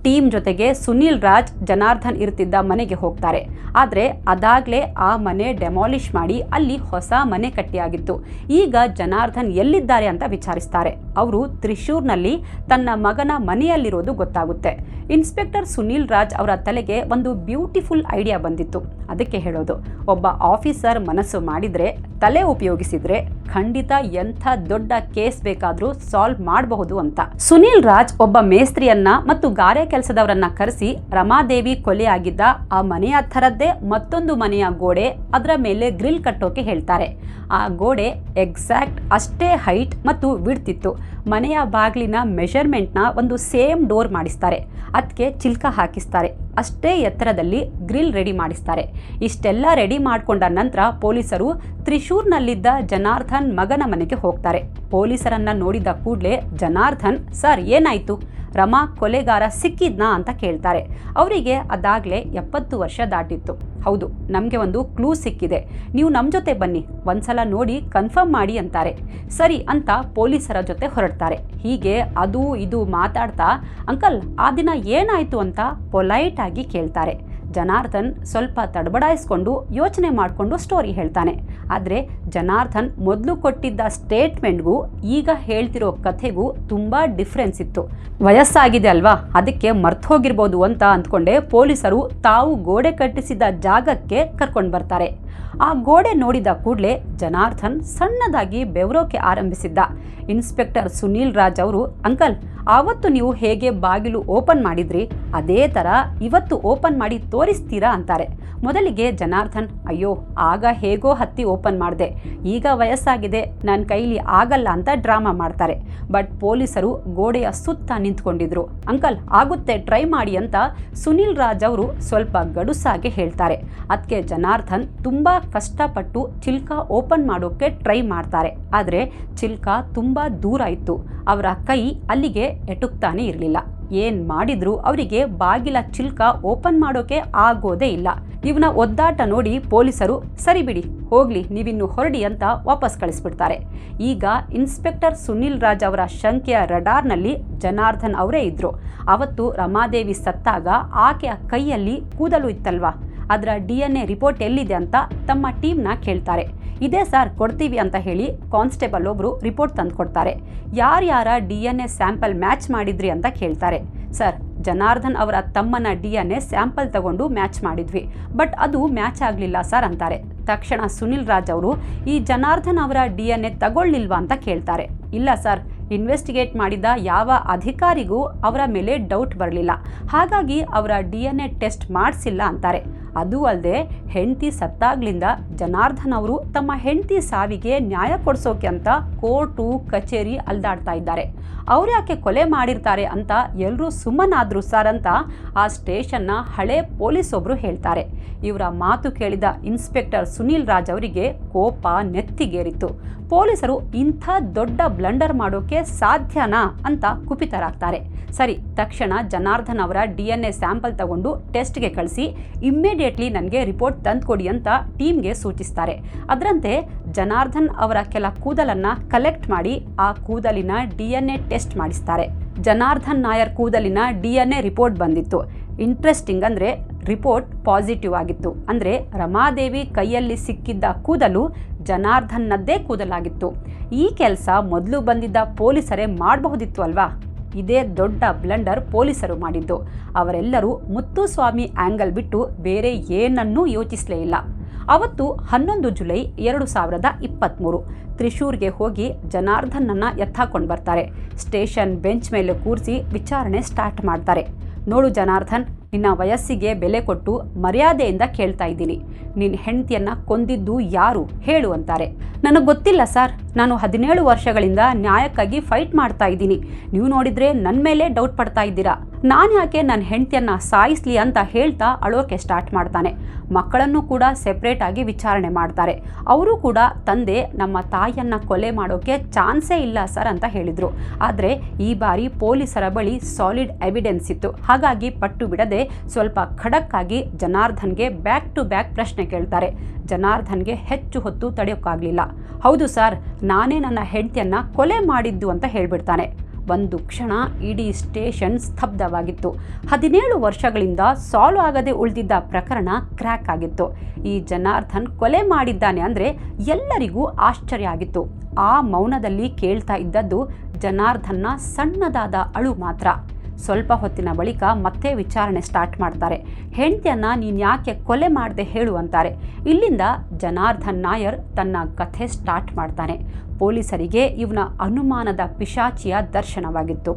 ಟೀಮ್ ಜೊತೆಗೆ ಸುನೀಲ್ ರಾಜ್ ಜನಾರ್ದನ್ ಇರ್ತಿದ್ದ ಮನೆಗೆ ಹೋಗ್ತಾರೆ. ಆದರೆ ಅದಾಗಲೇ ಆ ಮನೆ ಡೆಮಾಲಿಷ್ ಮಾಡಿ ಅಲ್ಲಿ ಹೊಸ ಮನೆ ಕಟ್ಟಿಯಾಗಿತ್ತು. ಈಗ ಜನಾರ್ದನ್ ಎಲ್ಲಿದ್ದಾರೆ ಅಂತ ವಿಚಾರಿಸ್ತಾರೆ. ಅವರು ತ್ರಿಶೂರ್ನಲ್ಲಿ ತನ್ನ ಮಗನ ಮನೆಯಲ್ಲಿರೋದು ಗೊತ್ತಾಗುತ್ತೆ. ಇನ್ಸ್ಪೆಕ್ಟರ್ ಸುನೀಲ್ ರಾಜ್ ಅವರ ತಲೆಗೆ ಒಂದು ಬ್ಯೂಟಿಫುಲ್ ಐಡಿಯಾ ಬಂದಿತ್ತು. ಅದಕ್ಕೆ ಹೇಳೋದು, ಒಬ್ಬ ಆಫೀಸರ್ ಮನಸ್ಸು ಮಾಡಿದರೆ, ತಲೆ ಉಪಯೋಗಿಸಿದ್ರೆ ಖಂಡಿತ ಎಂಥ ದೊಡ್ಡ ಕೇಸ್ ಬೇಕಾದರೂ ಸಾಲ್ವ್ ಮಾಡಬಹುದು ಅಂತ. ಸುನೀಲ್ ರಾಜ್ ಒಬ್ಬ ಮೇಸ್ತ್ರಿಯನ್ನ ಮತ್ತು ಗಾರೆ ಕೆಲಸದವರನ್ನ ಕರೆಸಿ ರಮಾದೇವಿ ಕೊಲೆ ಆಗಿದ್ದ ಆ ಮನೆಯ ಥರದ್ದೇ ಮತ್ತೊಂದು ಮನೆಯ ಗೋಡೆ, ಅದರ ಮೇಲೆ ಗ್ರಿಲ್ ಕಟ್ಟೋಕೆ ಹೇಳ್ತಾರೆ. ಆ ಗೋಡೆ ಎಕ್ಸಾಕ್ಟ್ ಅಷ್ಟೇ ಹೈಟ್ ಮತ್ತು ವಿಡ್ತ್ ಇತ್ತು. ಮನೆಯ ಬಾಗಿಲಿನ ಮೆಷರ್ಮೆಂಟ್ನ ಒಂದು ಸೇಮ್ ಡೋರ್ ಮಾಡಿಸ್ತಾರೆ. ಅದಕ್ಕೆ ಚಿಲ್ಕ ಹಾಕಿಸ್ತಾರೆ. ಅಷ್ಟೇ ಎತ್ತರದಲ್ಲಿ ಗ್ರಿಲ್ ರೆಡಿ ಮಾಡಿಸ್ತಾರೆ. ಇಷ್ಟೆಲ್ಲ ರೆಡಿ ಮಾಡಿಕೊಂಡ ನಂತರ ಪೊಲೀಸರು ತ್ರಿಶೂರ್ನಲ್ಲಿದ್ದ ಜನಾರ್ದನ್ ಮಗನ ಮನೆಗೆ ಹೋಗ್ತಾರೆ. ಪೊಲೀಸರನ್ನ ನೋಡಿದ ಕೂಡಲೇ ಜನಾರ್ದನ್, ಸರ್ ಏನಾಯಿತು, ರಮಾ ಕೊಲೆಗಾರ ಸಿಕ್ಕಿದ್ನಾ ಅಂತ ಕೇಳ್ತಾರೆ. ಅವರಿಗೆ ಅದಾಗಲೇ 70 ವರ್ಷ ದಾಟಿತ್ತು. ಹೌದು, ನಮಗೆ ಒಂದು ಕ್ಲೂ ಸಿಕ್ಕಿದೆ, ನೀವು ನಮ್ಮ ಜೊತೆ ಬನ್ನಿ, ಒಂದ್ಸಲ ನೋಡಿ ಕನ್ಫರ್ಮ್ ಮಾಡಿ ಅಂತಾರೆ. ಸರಿ ಅಂತ ಪೊಲೀಸರ ಜೊತೆ ಹೊರಡ್ತಾರೆ. ಹೀಗೆ ಅದು ಇದು ಮಾತಾಡ್ತಾ, ಅಂಕಲ್ ಆ ದಿನ ಏನಾಯಿತು ಅಂತ ಪೊಲೈಟ್ ಆಗಿ ಕೇಳ್ತಾರೆ. ಜನಾರ್ದನ್ ಸ್ವಲ್ಪ ತಡಬಡಾಯಿಸ್ಕೊಂಡು ಯೋಚನೆ ಮಾಡಿಕೊಂಡು ಸ್ಟೋರಿ ಹೇಳ್ತಾನೆ. ಆದರೆ ಜನಾರ್ದನ್ ಮೊದಲು ಕೊಟ್ಟಿದ್ದ ಸ್ಟೇಟ್ಮೆಂಟ್ಗೂ ಈಗ ಹೇಳ್ತಿರೋ ಕಥೆಗೂ ತುಂಬ ಡಿಫ್ರೆನ್ಸ್ ಇತ್ತು. ವಯಸ್ಸಾಗಿದೆ ಅಲ್ವಾ, ಅದಕ್ಕೆ ಮರ್ತು ಹೋಗಿರ್ಬೋದು ಅಂತ ಅಂದ್ಕೊಂಡೆ ಪೊಲೀಸರು ತಾವು ಗೋಡೆ ಕಟ್ಟಿಸಿದ ಜಾಗಕ್ಕೆ ಕರ್ಕೊಂಡು ಬರ್ತಾರೆ. ಆ ಗೋಡೆ ನೋಡಿದ ಕೂಡಲೇ ಜನಾರ್ದನ್ ಸಣ್ಣದಾಗಿ ಬೆವರೋಕೆ ಆರಂಭಿಸಿದ್ದ. ಇನ್ಸ್ಪೆಕ್ಟರ್ ಸುನೀಲ್ ರಾಜ್ ಅವರು, ಅಂಕಲ್ ಆವತ್ತು ನೀವು ಹೇಗೆ ಬಾಗಿಲು ಓಪನ್ ಮಾಡಿದ್ರಿ ಅದೇ ಥರ ಇವತ್ತು ಓಪನ್ ಮಾಡಿ ತೋರಿಸ್ತೀರಾ ಅಂತಾರೆ. ಮೊದಲಿಗೆ ಜನಾರ್ದನ್, ಅಯ್ಯೋ ಆಗ ಹೇಗೋ ಹತ್ತಿ ಓಪನ್ ಮಾಡಿದೆ, ಈಗ ವಯಸ್ಸಾಗಿದೆ, ನನ್ನ ಕೈಲಿ ಆಗಲ್ಲ ಅಂತ ಡ್ರಾಮಾ ಮಾಡ್ತಾರೆ. ಬಟ್ ಪೊಲೀಸರು ಗೋಡೆಯ ಸುತ್ತ ನಿಂತ್ಕೊಂಡಿದ್ರು. ಅಂಕಲ್ ಆಗುತ್ತೆ, ಟ್ರೈ ಮಾಡಿ ಅಂತ ಸುನೀಲ್ ರಾಜ್ ಅವರು ಸ್ವಲ್ಪ ಗಡುಸಾಗಿ ಹೇಳ್ತಾರೆ. ಅದಕ್ಕೆ ಜನಾರ್ದನ್ ತುಂಬ ಕಷ್ಟಪಟ್ಟು ಚಿಲ್ಕ ಓಪನ್ ಮಾಡೋಕ್ಕೆ ಟ್ರೈ ಮಾಡ್ತಾರೆ. ಆದರೆ ಚಿಲ್ಕ ತುಂಬ ದೂರ ಇತ್ತು. ಅವರ ಕೈ ಅಲ್ಲಿಗೆ ಎಟುಕ್ತಾನೆ ಇರಲಿಲ್ಲ. ಏನ್ ಮಾಡಿದ್ರು ಅವರಿಗೆ ಬಾಗಿಲ ಚಿಲ್ಕ ಓಪನ್ ಮಾಡೋಕೆ ಆಗೋದೇ ಇಲ್ಲ. ಇವನ ಒದ್ದಾಟ ನೋಡಿ ಪೊಲೀಸರು ಸರಿ ಬಿಡಿ ಹೋಗ್ಲಿ ನೀವಿನ್ನು ಹೊರಡಿ ಅಂತ ವಾಪಸ್ ಕಳಿಸ್ಬಿಡ್ತಾರೆ. ಈಗ ಇನ್ಸ್ಪೆಕ್ಟರ್ ಸುನಿಲ್ ರಾಜ್ ಅವರ ಶಂಕೆಯ ರಡಾರ್ನಲ್ಲಿ ಜನಾರ್ದನ್ ಅವರೇ ಇದ್ರು. ಅವತ್ತು ರಮಾದೇವಿ ಸತ್ತಾಗ ಆಕೆಯ ಕೈಯಲ್ಲಿ ಕೂದಲು ಇತ್ತಲ್ವಾ, ಅದರ DNA ರಿಪೋರ್ಟ್ ಎಲ್ಲಿದೆ ಅಂತ ತಮ್ಮ ಟೀಮ್ನ ಕೇಳ್ತಾರೆ. ಇದೇ ಸರ್ ಕೊಡ್ತೀವಿ ಅಂತ ಹೇಳಿ ಕಾನ್ಸ್ಟೇಬಲ್ ಒಬ್ರು ರಿಪೋರ್ಟ್ ತಂದು ಕೊಡ್ತಾರೆ. ಯಾರ್ಯಾರ DNA ಸ್ಯಾಂಪಲ್ ಮ್ಯಾಚ್ ಮಾಡಿದ್ರಿ ಅಂತ ಕೇಳ್ತಾರೆ. ಸರ್, ಜನಾರ್ದನ್ ಅವರ ತಮ್ಮನ DNA ಸ್ಯಾಂಪಲ್ ತಗೊಂಡು ಮ್ಯಾಚ್ ಮಾಡಿದ್ವಿ, ಬಟ್ ಅದು ಮ್ಯಾಚ್ ಆಗಲಿಲ್ಲ ಸರ್ ಅಂತಾರೆ. ತಕ್ಷಣ ಸುನಿಲ್ ರಾಜ್ ಅವರು ಈ ಜನಾರ್ದನ್ ಅವರ DNA ತಗೊಳ್ಳಿಲ್ವಾ ಅಂತ ಕೇಳ್ತಾರೆ. ಇಲ್ಲ ಸರ್, ಇನ್ವೆಸ್ಟಿಗೇಟ್ ಮಾಡಿದ ಯಾವ ಅಧಿಕಾರಿಗೂ ಅವರ ಮೇಲೆ ಡೌಟ್ ಬರಲಿಲ್ಲ, ಹಾಗಾಗಿ ಅವರ DNA ಟೆಸ್ಟ್ ಮಾಡಿಸಿಲ್ಲ ಅಂತಾರೆ. ಅದೂ ಅಲ್ಲದೆ ಹೆಂಡತಿ ಸತ್ತಾಗ್ಲಿಂದ ಜನಾರ್ದನ್ ಅವರು ತಮ್ಮ ಹೆಂಡತಿ ಸಾವಿಗೆ ನ್ಯಾಯ ಕೊಡಿಸೋಕೆ ಅಂತ ಕೋರ್ಟು ಕಚೇರಿ ಅಲ್ದಾಡ್ತಾ ಇದ್ದಾರೆ. ಅವ್ರು ಯಾಕೆ ಕೊಲೆ ಮಾಡಿರ್ತಾರೆ ಅಂತ ಎಲ್ಲರೂ ಸುಮ್ಮನಾದ್ರು ಸರ್ ಅಂತ ಆ ಸ್ಟೇಷನ್ನ ಹಳೆ ಪೊಲೀಸ್ ಒಬ್ರು ಹೇಳ್ತಾರೆ. ಇವರ ಮಾತು ಕೇಳಿದ ಇನ್ಸ್ಪೆಕ್ಟರ್ ಸುನಿಲ್ ರಾಜ್ ಅವರಿಗೆ ಕೋಪ ನೆತ್ತಿಗೇರಿತು. ಪೊಲೀಸರು ಇಂಥ ದೊಡ್ಡ ಬ್ಲಂಡರ್ ಮಾಡೋಕೆ ಸಾಧ್ಯನಾ ಅಂತ ಕುಪಿತರಾಗ್ತಾರೆ. ಸರಿ, ತಕ್ಷಣ ಜನಾರ್ದನ್ ಅವರ DNA ಸ್ಯಾಂಪಲ್ ತಗೊಂಡು ಟೆಸ್ಟ್ಗೆ ಕಳಿಸಿ ಇಮ್ಮಿಡಿಯೇಟ್ಲಿ ನನಗೆ ರಿಪೋರ್ಟ್ ತಂದುಕೊಡಿ ಅಂತ ಟೀಮ್ಗೆ ಸೂಚಿಸ್ತಾರೆ. ಅದರಂತೆ ಜನಾರ್ದನ್ ಅವರ ಕೆಲ ಕೂದಲನ್ನು ಕಲೆಕ್ಟ್ ಮಾಡಿ ಆ ಕೂದಲಿನ DNA ಟೆಸ್ಟ್ ಮಾಡಿಸ್ತಾರೆ. ಜನಾರ್ದನ್ ನಾಯರ್ ಕೂದಲಿನ DNA ರಿಪೋರ್ಟ್ ಬಂದಿತ್ತು. ಇಂಟ್ರೆಸ್ಟಿಂಗ್ ಅಂದರೆ ರಿಪೋರ್ಟ್ ಪಾಸಿಟಿವ್ ಆಗಿತ್ತು. ಅಂದರೆ ರಮಾದೇವಿ ಕೈಯಲ್ಲಿ ಸಿಕ್ಕಿದ್ದ ಕೂದಲು ಜನಾರ್ದನ್ನದ್ದೇ ಕೂದಲಾಗಿತ್ತು. ಈ ಕೆಲಸ ಮೊದಲು ಬಂದಿದ್ದ ಪೊಲೀಸರೇ ಮಾಡಬಹುದಿತ್ತು ಅಲ್ವಾ? ಇದೇ ದೊಡ್ಡ ಬ್ಲಂಡರ್ ಪೊಲೀಸರು ಮಾಡಿದ್ದು. ಅವರೆಲ್ಲರೂ ಮುತ್ತುಸ್ವಾಮಿ ಆ್ಯಂಗಲ್ ಬಿಟ್ಟು ಬೇರೆ ಏನನ್ನೂ ಯೋಚಿಸಲೇ ಇಲ್ಲ. ಅವತ್ತು 11 ಜುಲೈ 2023 ತ್ರಿಶೂರ್ಗೆ ಹೋಗಿ ಜನಾರ್ದನ್ನನ್ನು ಎತ್ತಾಕೊಂಡು ಬರ್ತಾರೆ. ಸ್ಟೇಷನ್ ಬೆಂಚ್ ಮೇಲೆ ಕೂರಿಸಿ ವಿಚಾರಣೆ ಸ್ಟಾರ್ಟ್ ಮಾಡ್ತಾರೆ. ನೋಡು ಜನಾರ್ದನ್, ನಿನ್ನ ವಯಸ್ಸಿಗೆ ಬೆಲೆ ಕೊಟ್ಟು ಮರ್ಯಾದೆಯಿಂದ ಕೇಳ್ತಾ ಇದ್ದೀನಿ, ನಿನ್ನ ಹೆಂಡತಿಯನ್ನು ಕೊಂದಿದ್ದು ಯಾರು ಹೇಳು ಅಂತಾರೆ. ನನಗೆ ಗೊತ್ತಿಲ್ಲ ಸರ್, ನಾನು 17 ವರ್ಷಗಳಿಂದ ನ್ಯಾಯಕ್ಕಾಗಿ ಫೈಟ್ ಮಾಡ್ತಾ ಇದ್ದೀನಿ. ನೀವು ನೋಡಿದರೆ ನನ್ನ ಮೇಲೆ ಡೌಟ್ ಪಡ್ತಾ ಇದ್ದೀರಾ. ನಾನು ಯಾಕೆ ನನ್ನ ಹೆಂಡತಿಯನ್ನು ಸಾಯಿಸ್ಲಿ ಅಂತ ಹೇಳ್ತಾ ಅಳೋಕೆ ಸ್ಟಾರ್ಟ್ ಮಾಡ್ತಾನೆ. ಮಕ್ಕಳನ್ನು ಕೂಡ ಸೆಪ್ರೇಟ್ ಆಗಿ ವಿಚಾರಣೆ ಮಾಡ್ತಾರೆ. ಅವರು ಕೂಡ ತಂದೆ ನಮ್ಮ ತಾಯಿಯನ್ನು ಕೊಲೆ ಮಾಡೋಕೆ ಚಾನ್ಸೇ ಇಲ್ಲ ಸರ್ ಅಂತ ಹೇಳಿದರು. ಆದರೆ ಈ ಬಾರಿ ಪೊಲೀಸರ ಬಳಿ ಸಾಲಿಡ್ ಎವಿಡೆನ್ಸ್ ಇತ್ತು. ಹಾಗಾಗಿ ಪಟ್ಟು ಬಿಡದೆ ಸ್ವಲ್ಪ ಖಡಕ್ ಆಗಿ ಜನಾರ್ದನ್ಗೆ ಬ್ಯಾಕ್ ಟು ಬ್ಯಾಕ್ ಪ್ರಶ್ನೆ ಕೇಳ್ತಾರೆ. ಜನಾರ್ದನ್ಗೆ ಹೆಚ್ಚು ಹೊತ್ತು ತಡೆಯೋಕ್ಕಾಗಲಿಲ್ಲ. ಹೌದು ಸರ್, ನಾನೇ ನನ್ನ ಹೆಂಡತಿಯನ್ನು ಕೊಲೆ ಮಾಡಿದ್ದು ಅಂತ ಹೇಳ್ಬಿಡ್ತಾನೆ. ಒಂದು ಕ್ಷಣ ಇಡೀ ಸ್ಟೇಷನ್ ಸ್ತಬ್ಧವಾಗಿತ್ತು. 17 ವರ್ಷಗಳಿಂದ ಸಾಲ್ವ್ ಆಗದೆ ಉಳಿದಿದ್ದ ಪ್ರಕರಣ ಕ್ರ್ಯಾಕ್ ಆಗಿತ್ತು. ಈ ಜನಾರ್ದನ್ ಕೊಲೆ ಮಾಡಿದ್ದಾನೆ ಅಂದರೆ ಎಲ್ಲರಿಗೂ ಆಶ್ಚರ್ಯ ಆಗಿತ್ತು. ಆ ಮೌನದಲ್ಲಿ ಕೇಳ್ತಾ ಇದ್ದದ್ದು ಜನಾರ್ದನ್ನ ಸಣ್ಣದಾದ ಅಳು ಮಾತ್ರ. ಸ್ವಲ್ಪ ಹೊತ್ತಿನ ಬಳಿಕ ಮತ್ತೆ ವಿಚಾರಣೆ ಸ್ಟಾರ್ಟ್ ಮಾಡ್ತಾರೆ. ಹೆಂಡತಿಯನ್ನು ನೀನು ಯಾಕೆ ಕೊಲೆ ಮಾಡದೆ ಹೇಳು ಅಂತಾರೆ. ಇಲ್ಲಿಂದ ಜನಾರ್ದನ್ ನಾಯರ್ ತನ್ನ ಕಥೆ ಸ್ಟಾರ್ಟ್ ಮಾಡ್ತಾನೆ. ಪೊಲೀಸರಿಗೆ ಇವನ ಅನುಮಾನದ ಪಿಶಾಚಿಯ ದರ್ಶನವಾಗಿತ್ತು.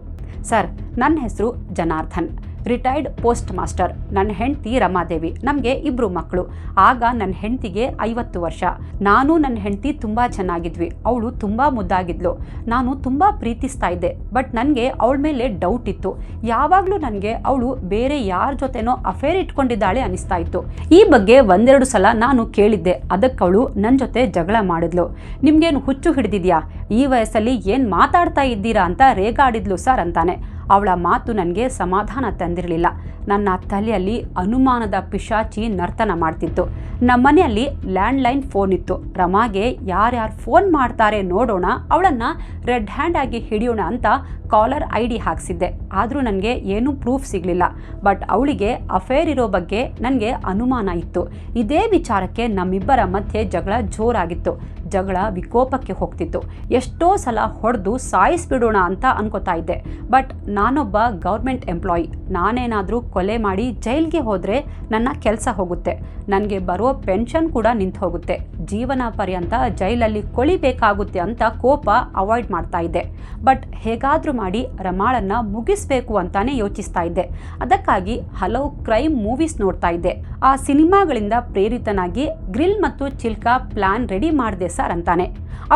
ಸರ್, ನನ್ನ ಹೆಸರು ಜನಾರ್ದನ್, ರಿಟೈರ್ಡ್ ಪೋಸ್ಟ್ ಮಾಸ್ಟರ್. ನನ್ನ ಹೆಂಡತಿ ರಮಾದೇವಿ, ನಮಗೆ 2 ಮಕ್ಕಳು. ಆಗ ನನ್ನ ಹೆಂಡತಿಗೆ 50 ವರ್ಷ. ನಾನು ನನ್ನ ಹೆಂಡತಿ ತುಂಬ ಚೆನ್ನಾಗಿದ್ವಿ. ಅವಳು ತುಂಬ ಮುದ್ದಾಗಿದ್ಲು. ನಾನು ತುಂಬ ಪ್ರೀತಿಸ್ತಾ ಇದ್ದೆ. ಬಟ್ ನನಗೆ ಅವಳ ಮೇಲೆ ಡೌಟ್ ಇತ್ತು. ಯಾವಾಗಲೂ ನನಗೆ ಅವಳು ಬೇರೆ ಯಾರ ಜೊತೆನೋ ಅಫೇರ್ ಇಟ್ಕೊಂಡಿದ್ದಾಳೆ ಅನಿಸ್ತಾ ಇತ್ತು. ಈ ಬಗ್ಗೆ 1-2 ಸಲ ನಾನು ಕೇಳಿದ್ದೆ. ಅದಕ್ಕೆ ಅವಳು ನನ್ನ ಜೊತೆ ಜಗಳ ಮಾಡಿದ್ಲು. ನಿಮ್ಗೇನು ಹುಚ್ಚು ಹಿಡಿದಿದ್ಯಾ, ಈ ವಯಸ್ಸಲ್ಲಿ ಏನು ಮಾತಾಡ್ತಾ ಇದ್ದೀರಾ ಅಂತ ರೇಗಾಡಿದ್ಲು ಸರ್ ಅಂತಾನೆ. ಅವಳ ಮಾತು ನನಗೆ ಸಮಾಧಾನ ತಂದಿರಲಿಲ್ಲ. ನನ್ನ ತಲೆಯಲ್ಲಿ ಅನುಮಾನದ ಪಿಶಾಚಿ ನರ್ತನ ಮಾಡ್ತಿತ್ತು. ನಮ್ಮನೆಯಲ್ಲಿ ಲ್ಯಾಂಡ್ಲೈನ್ ಫೋನ್ ಇತ್ತು. ರಮಾಗೆ ಯಾರ್ಯಾರು ಫೋನ್ ಮಾಡ್ತಾರೆ ನೋಡೋಣ, ಅವಳನ್ನು ರೆಡ್ ಹ್ಯಾಂಡ್ ಆಗಿ ಹಿಡಿಯೋಣ ಅಂತ ಕಾಲರ್ ID ಹಾಕ್ಸಿದ್ದೆ. ಆದರೂ ನನಗೆ ಏನೂ ಪ್ರೂಫ್ ಸಿಗಲಿಲ್ಲ. ಬಟ್ ಅವಳಿಗೆ ಅಫೇರ್ ಇರೋ ಬಗ್ಗೆ ನನಗೆ ಅನುಮಾನ ಇತ್ತು. ಇದೇ ವಿಚಾರಕ್ಕೆ ನಮ್ಮಿಬ್ಬರ ಮಧ್ಯೆ ಜಗಳ ಜೋರಾಗಿತ್ತು. ಜಗಳ ವಿಕೋಪಕ್ಕೆ ಹೋಗ್ತಿತ್ತು. ಎಷ್ಟೋ ಸಲ ಹೊಡೆದು ಸಾಯಿಸ್ಬಿಡೋಣ ಅಂತ ಅನ್ಕೋತಾ ಇದ್ದೆ. ಬಟ್ ನಾನೊಬ್ಬ ಗೌರ್ಮೆಂಟ್ ಎಂಪ್ಲಾಯಿ. ನಾನೇನಾದರೂ ಕೊಲೆ ಮಾಡಿ ಜೈಲ್ಗೆ ಹೋದರೆ ನನ್ನ ಕೆಲಸ ಹೋಗುತ್ತೆ. ನನಗೆ ಬರೋ ಪೆನ್ಷನ್ ಕೂಡ ನಿಂತು ಹೋಗುತ್ತೆ. ಜೀವನ ಪರ್ಯಂತ ಜೈಲಲ್ಲಿ ಕೊಳಿಬೇಕಾಗುತ್ತೆ ಅಂತ ಕೋಪ ಅವಾಯ್ಡ್ ಮಾಡ್ತಾ ಇದ್ದೆ. ಬಟ್ ಹೇಗಾದರೂ ಮಾಡಿ ರಮಾಳನ್ನು ಮುಗಿಸ್ಬೇಕು ಅಂತಾನೆ ಯೋಚಿಸ್ತಾ ಇದ್ದೆ. ಅದಕ್ಕಾಗಿ ಹಲವು ಕ್ರೈಮ್ ಮೂವೀಸ್ ನೋಡ್ತಾ ಇದ್ದೆ. ಆ ಸಿನಿಮಾಗಳಿಂದ ಪ್ರೇರಿತನಾಗಿ ಗ್ರಿಲ್ ಮತ್ತು ಚಿಲ್ಕಾ ಪ್ಲಾನ್ ರೆಡಿ ಮಾಡಿದೆ ಸರ್ ಅಂತಾನೆ.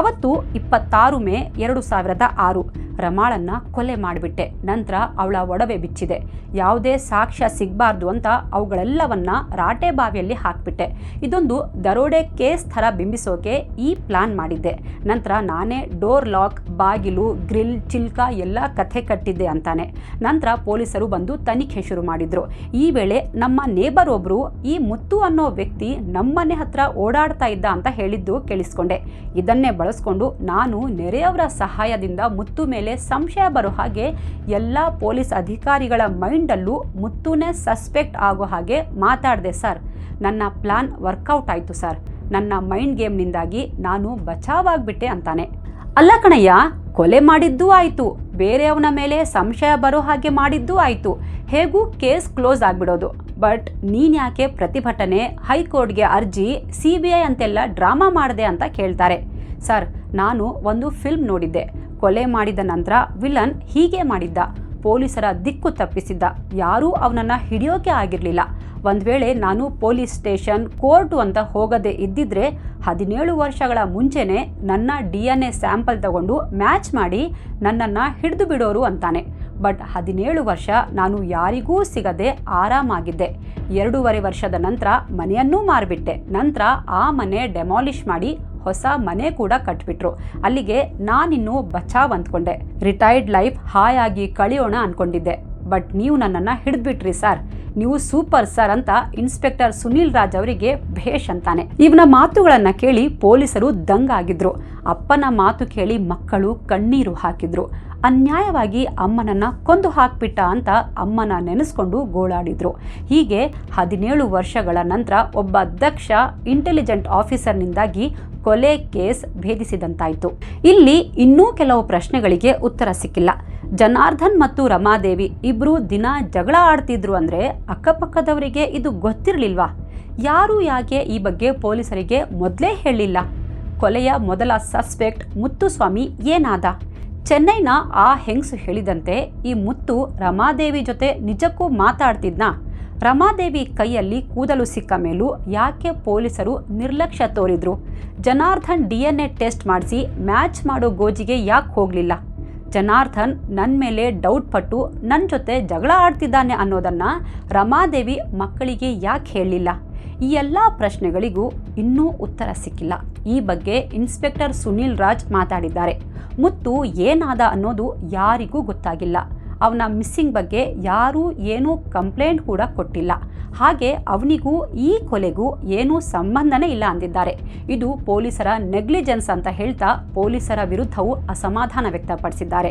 ಅವತ್ತು 26 ಮೇ 2006 ರಮಾಳನ್ನ ಕೊಲೆ ಮಾಡಿಬಿಟ್ಟೆ. ನಂತರ ಅವಳ ಒಡವೆ ಬಿಚ್ಚಿದೆ. ಯಾವುದೇ ಸಾಕ್ಷ್ಯ ಸಿಗಬಾರ್ದು ಅಂತ ಅವುಗಳೆಲ್ಲವನ್ನ ರಾಟೆ ಬಾವಿಯಲ್ಲಿ ಹಾಕ್ಬಿಟ್ಟೆ. ಇದೊಂದು ದರೋಡೆ ಕೇಸ್ ಥರ ಬಿಂಬಿಸೋಕೆ ಈ ಪ್ಲಾನ್ ಮಾಡಿದ್ದೆ. ನಂತರ ನಾನೇ ಡೋರ್ ಲಾಕ್, ಬಾಗಿಲು, ಗ್ರಿಲ್, ಚಿಲ್ಕ ಎಲ್ಲ ಕಥೆ ಕಟ್ಟಿದ್ದೆ ಅಂತಾನೆ. ನಂತರ ಪೊಲೀಸರು ಬಂದು ತನಿಖೆ ಶುರು ಮಾಡಿದ್ರು. ಈ ವೇಳೆ ನಮ್ಮ ನೇಬರ್ ಒಬ್ರು ಈ ಮುತ್ತು ಅನ್ನೋ ವ್ಯಕ್ತಿ ನಮ್ಮನೆ ಹತ್ರ ಓಡಾಡ್ತಾ ಇದ್ದ ಅಂತ ಹೇಳಿದ್ದು ಕೇಳಿಸ್ಕೊಂಡೆ. ಇದನ್ನೇ ಬಳಸ್ಕೊಂಡು ನಾನು ನೆರೆಯವರ ಸಹಾಯದಿಂದ ಮುತ್ತು ಮೇಲೆ ಸಂಶಯ ಬರೋ ಹಾಗೆ ಎಲ್ಲ ಪೊಲೀಸ್ ಅಧಿಕಾರಿಗಳ ಮೈಂಡಲ್ಲೂ ಮುತ್ತುನೇ ಸಸ್ಪೆಕ್ಟ್ ಆಗೋ ಹಾಗೆ ಮಾತಾಡಿದೆ ಸರ್. ನನ್ನ ಪ್ಲಾನ್ ವರ್ಕೌಟ್ ಆಯಿತು ಸರ್. ನನ್ನ ಮೈಂಡ್ ಗೇಮ್ನಿಂದಾಗಿ ನಾನು ಬಚಾವಾಗ್ಬಿಟ್ಟೆ ಅಂತಾನೆ. ಅಲ್ಲ ಕಣಯ್ಯ, ಕೊಲೆ ಮಾಡಿದ್ದೂ ಆಯಿತು, ಬೇರೆಯವನ ಮೇಲೆ ಸಂಶಯ ಬರೋ ಹಾಗೆ ಮಾಡಿದ್ದೂ ಆಯಿತು, ಹೇಗೂ ಕೇಸ್ ಕ್ಲೋಸ್ ಆಗಿಬಿಡೋದು. ಬಟ್ ನೀನು ಯಾಕೆ ಪ್ರತಿಭಟನೆ, ಹೈಕೋರ್ಟ್ಗೆ ಅರ್ಜಿ, CBI ಅಂತೆಲ್ಲ ಡ್ರಾಮಾ ಮಾಡಿದೆ ಅಂತ ಕೇಳ್ತಾರೆ. ಸರ್, ನಾನು ಒಂದು ಫಿಲ್ಮ್ ನೋಡಿದ್ದೆ. ಕೊಲೆ ಮಾಡಿದ ನಂತರ ವಿಲನ್ ಹೀಗೆ ಮಾಡಿದ್ದ, ಪೊಲೀಸರ ದಿಕ್ಕು ತಪ್ಪಿಸಿದ್ದ, ಯಾರೂ ಅವನನ್ನು ಹಿಡಿಯೋಕೆ ಆಗಿರಲಿಲ್ಲ. ಒಂದು ವೇಳೆ ನಾನು ಪೊಲೀಸ್ ಸ್ಟೇಷನ್, ಕೋರ್ಟು ಅಂತ ಹೋಗದೆ ಇದ್ದಿದ್ರೆ 17 ವರ್ಷಗಳ ಮುಂಚೆನೇ ನನ್ನ DNA ಸ್ಯಾಂಪಲ್ ತಗೊಂಡು ಮ್ಯಾಚ್ ಮಾಡಿ ನನ್ನನ್ನು ಹಿಡಿದು ಬಿಡೋರು ಅಂತಾನೆ. ಬಟ್ 17 ವರ್ಷ ನಾನು ಯಾರಿಗೂ ಸಿಗದೆ ಆರಾಮಾಗಿದ್ದೆ. 2.5 ವರ್ಷದ ನಂತರ ಮನೆಯನ್ನೂ ಮಾರಿಬಿಟ್ಟೆ. ನಂತರ ಆ ಮನೆ ಡೆಮಾಲಿಷ್ ಮಾಡಿ ಹೊಸ ಮನೆ ಕೂಡ ಕಟ್ಬಿಟ್ರು. ಅಲ್ಲಿಗೆ ನಾನಿನ್ನೂ ಬಚಾವ್ ಅಂದ್ಕೊಂಡೆ. ರಿಟೈರ್ಡ್ ಲೈಫ್ ಹಾಯಾಗಿ ಕಳೆಯೋಣ ಅಂದ್ಕೊಂಡಿದ್ದೆ. ಬಟ್ ನೀವು ನನ್ನನ್ನು ಹಿಡಿದ್ಬಿಟ್ರಿ ಸರ್, ನೀವು ಸೂಪರ್ ಸರ್ ಅಂತ ಇನ್ಸ್ಪೆಕ್ಟರ್ ಸುನೀಲ್ ರಾಜ್ ಅವರಿಗೆ ಭೇಷ್ ಅಂತಾನೆ. ಇವನ ಮಾತುಗಳನ್ನು ಕೇಳಿ ಪೊಲೀಸರು ದಂಗಾಗಿದ್ರು. ಅಪ್ಪನ ಮಾತು ಕೇಳಿ ಮಕ್ಕಳು ಕಣ್ಣೀರು ಹಾಕಿದ್ರು. ಅನ್ಯಾಯವಾಗಿ ಅಮ್ಮನನ್ನು ಕೊಂದು ಹಾಕ್ಬಿಟ್ಟ ಅಂತ ಅಮ್ಮನ ನೆನೆಸ್ಕೊಂಡು ಗೋಳಾಡಿದ್ರು. ಹೀಗೆ 17 ವರ್ಷಗಳ ನಂತರ ಒಬ್ಬ ದಕ್ಷ ಇಂಟೆಲಿಜೆಂಟ್ ಆಫೀಸರ್ನಿಂದಾಗಿ ಕೊಲೆ ಕೇಸ್ ಭೇದಿಸಿದಂತಾಯಿತು. ಇಲ್ಲಿ ಇನ್ನೂ ಕೆಲವು ಪ್ರಶ್ನೆಗಳಿಗೆ ಉತ್ತರ ಸಿಕ್ಕಿಲ್ಲ. ಜನಾರ್ದನ್ ಮತ್ತು ರಮಾದೇವಿ ಇಬ್ಬರು ದಿನ ಜಗಳ ಆಡ್ತಿದ್ರು ಅಂದರೆ ಅಕ್ಕಪಕ್ಕದವರಿಗೆ ಇದು ಗೊತ್ತಿರಲಿಲ್ವಾ? ಯಾರು ಯಾಕೆ ಈ ಬಗ್ಗೆ ಪೊಲೀಸರಿಗೆ ಮೊದಲೇ ಹೇಳಿಲ್ಲ? ಕೊಲೆಯ ಮೊದಲ ಸಸ್ಪೆಕ್ಟ್ ಮುತ್ತುಸ್ವಾಮಿ ಏನಾದ? ಚೆನ್ನೈನ ಆ ಹೆಂಗಸು ಹೇಳಿದಂತೆ ಈ ಮುತ್ತು ರಮಾದೇವಿ ಜೊತೆ ನಿಜಕ್ಕೂ ಮಾತಾಡ್ತಿದ್ನಾ? ರಮಾದೇವಿ ಕೈಯಲ್ಲಿ ಕೂದಲು ಸಿಕ್ಕ ಮೇಲೂ ಯಾಕೆ ಪೊಲೀಸರು ನಿರ್ಲಕ್ಷ್ಯ ತೋರಿದ್ರು? ಜನಾರ್ದನ್ DNA ಟೆಸ್ಟ್ ಮಾಡಿಸಿ ಮ್ಯಾಚ್ ಮಾಡೋ ಗೋಜಿಗೆ ಯಾಕೆ ಹೋಗಲಿಲ್ಲ? ಜನಾರ್ದನ್ ನನ್ನ ಮೇಲೆ ಡೌಟ್ ಪಟ್ಟು ನನ್ನ ಜೊತೆ ಜಗಳ ಆಡ್ತಿದ್ದಾನೆ ಅನ್ನೋದನ್ನು ರಮಾದೇವಿ ಮಕ್ಕಳಿಗೆ ಯಾಕೆ ಹೇಳಲಿಲ್ಲ? ಈ ಎಲ್ಲ ಪ್ರಶ್ನೆಗಳಿಗೂ ಇನ್ನೂ ಉತ್ತರ ಸಿಕ್ಕಿಲ್ಲ. ಈ ಬಗ್ಗೆ ಇನ್ಸ್ಪೆಕ್ಟರ್ ಸುನೀಲ್ ರಾಜ್ ಮಾತಾಡಿದ್ದಾರೆ. ಮುತ್ತು ಏನಾದ ಅನ್ನೋದು ಯಾರಿಗೂ ಗೊತ್ತಾಗಿಲ್ಲ. ಅವನ ಮಿಸ್ಸಿಂಗ್ ಬಗ್ಗೆ ಯಾರೂ ಏನೂ ಕಂಪ್ಲೇಂಟ್ ಕೂಡ ಕೊಟ್ಟಿಲ್ಲ. ಹಾಗೆ ಅವನಿಗೂ ಈ ಕೊಲೆಗೂ ಏನೂ ಸಂಬಂಧನೇ ಇಲ್ಲ ಅಂದಿದ್ದಾರೆ. ಇದು ಪೊಲೀಸರ ನೆಗ್ಲಿಜೆನ್ಸ್ ಅಂತ ಹೇಳ್ತಾ ಪೊಲೀಸರ ವಿರುದ್ಧವೂ ಅಸಮಾಧಾನ ವ್ಯಕ್ತಪಡಿಸಿದ್ದಾರೆ.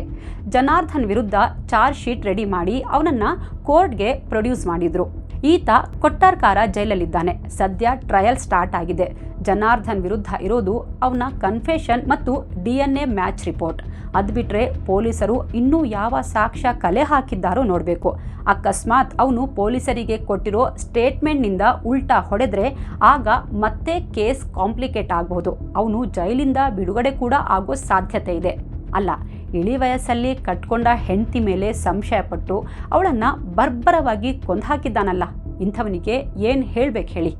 ಜನಾರ್ದನ್ ವಿರುದ್ಧ ಚಾರ್ಜ್ ಶೀಟ್ ರೆಡಿ ಮಾಡಿ ಅವನನ್ನು ಕೋರ್ಟ್ಗೆ ಪ್ರೊಡ್ಯೂಸ್ ಮಾಡಿದ್ರು. ಈತ ಕೊಟ್ಟಾರ್ಕಾರ ಜೈಲಲ್ಲಿದ್ದಾನೆ. ಸದ್ಯ ಟ್ರಯಲ್ ಸ್ಟಾರ್ಟ್ ಆಗಿದೆ. ಜನಾರ್ದನ್ ವಿರುದ್ಧ ಇರೋದು ಅವನ ಕನ್ಫೆಷನ್ ಮತ್ತು DNA ಮ್ಯಾಚ್ ರಿಪೋರ್ಟ್. ಅದು ಬಿಟ್ಟರೆ ಪೊಲೀಸರು ಇನ್ನೂ ಯಾವ ಸಾಕ್ಷ್ಯ ಕಲೆ ಹಾಕಿದ್ದಾರೋ ನೋಡಬೇಕು. ಅಕಸ್ಮಾತ್ ಅವನು ಪೊಲೀಸರಿಗೆ ಕೊಟ್ಟಿರೋ ಸ್ಟೇಟ್ಮೆಂಟ್ನಿಂದ ಉಲ್ಟಾ ಹೊಡೆದ್ರೆ ಆಗ ಮತ್ತೆ ಕೇಸ್ ಕಾಂಪ್ಲಿಕೇಟ್ ಆಗಬಹುದು. ಅವನು ಜೈಲಿಂದ ಬಿಡುಗಡೆ ಕೂಡ ಆಗೋ ಸಾಧ್ಯತೆ ಇದೆ. ಅಲ್ಲ, ಇಳಿ ವಯಸ್ಸಲ್ಲಿ ಕಟ್ಕೊಂಡ ಹೆಂಡತಿ ಮೇಲೆ ಸಂಶಯಪಟ್ಟು ಅವಳನ್ನು ಬರ್ಬರವಾಗಿ ಕೊಂದುಹಾಕಿದ್ದಾನಲ್ಲ, ಇಂಥವನಿಗೆ ಏನು ಹೇಳಬೇಕು ಹೇಳಿ?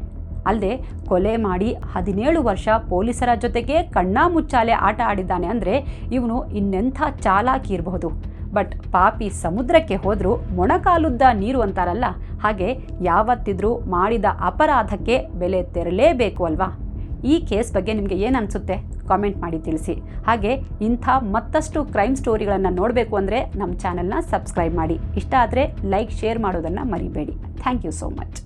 ಅಲ್ಲದೆ ಕೊಲೆ ಮಾಡಿ 17 ವರ್ಷ ಪೊಲೀಸರ ಜೊತೆಗೆ ಕಣ್ಣಾಮುಚ್ಚಾಲೆ ಆಟ ಆಡಿದ್ದಾನೆ ಅಂದರೆ ಇವನು ಇನ್ನೆಂಥ ಚಾಲಾಕಿ ಇರಬಹುದು. ಬಟ್ ಪಾಪಿ ಸಮುದ್ರಕ್ಕೆ ಹೋದರೂ ಮೊಣಕಾಲುದ್ದ ನೀರು ಅಂತಾರಲ್ಲ, ಹಾಗೆ ಯಾವತ್ತಿದ್ರೂ ಮಾಡಿದ ಅಪರಾಧಕ್ಕೆ ಬೆಲೆ ತೆರಲೇಬೇಕು ಅಲ್ವಾ? ಈ ಕೇಸ್ ಬಗ್ಗೆ ನಿಮಗೆ ಏನು ಅನಿಸುತ್ತೆ? ಕಾಮೆಂಟ್ ಮಾಡಿ ತಿಳಿಸಿ. ಹಾಗೆ ಇಂಥ ಮತ್ತಷ್ಟು ಕ್ರೈಮ್ ಸ್ಟೋರಿಗಳನ್ನು ನೋಡಬೇಕು ಅಂದರೆ ನಮ್ಮ ಚಾನಲ್ನ ಸಬ್ಸ್ಕ್ರೈಬ್ ಮಾಡಿ. ಇಷ್ಟ ಆದರೆ ಲೈಕ್, ಶೇರ್ ಮಾಡೋದನ್ನು ಮರಿಬೇಡಿ. Thank you so much.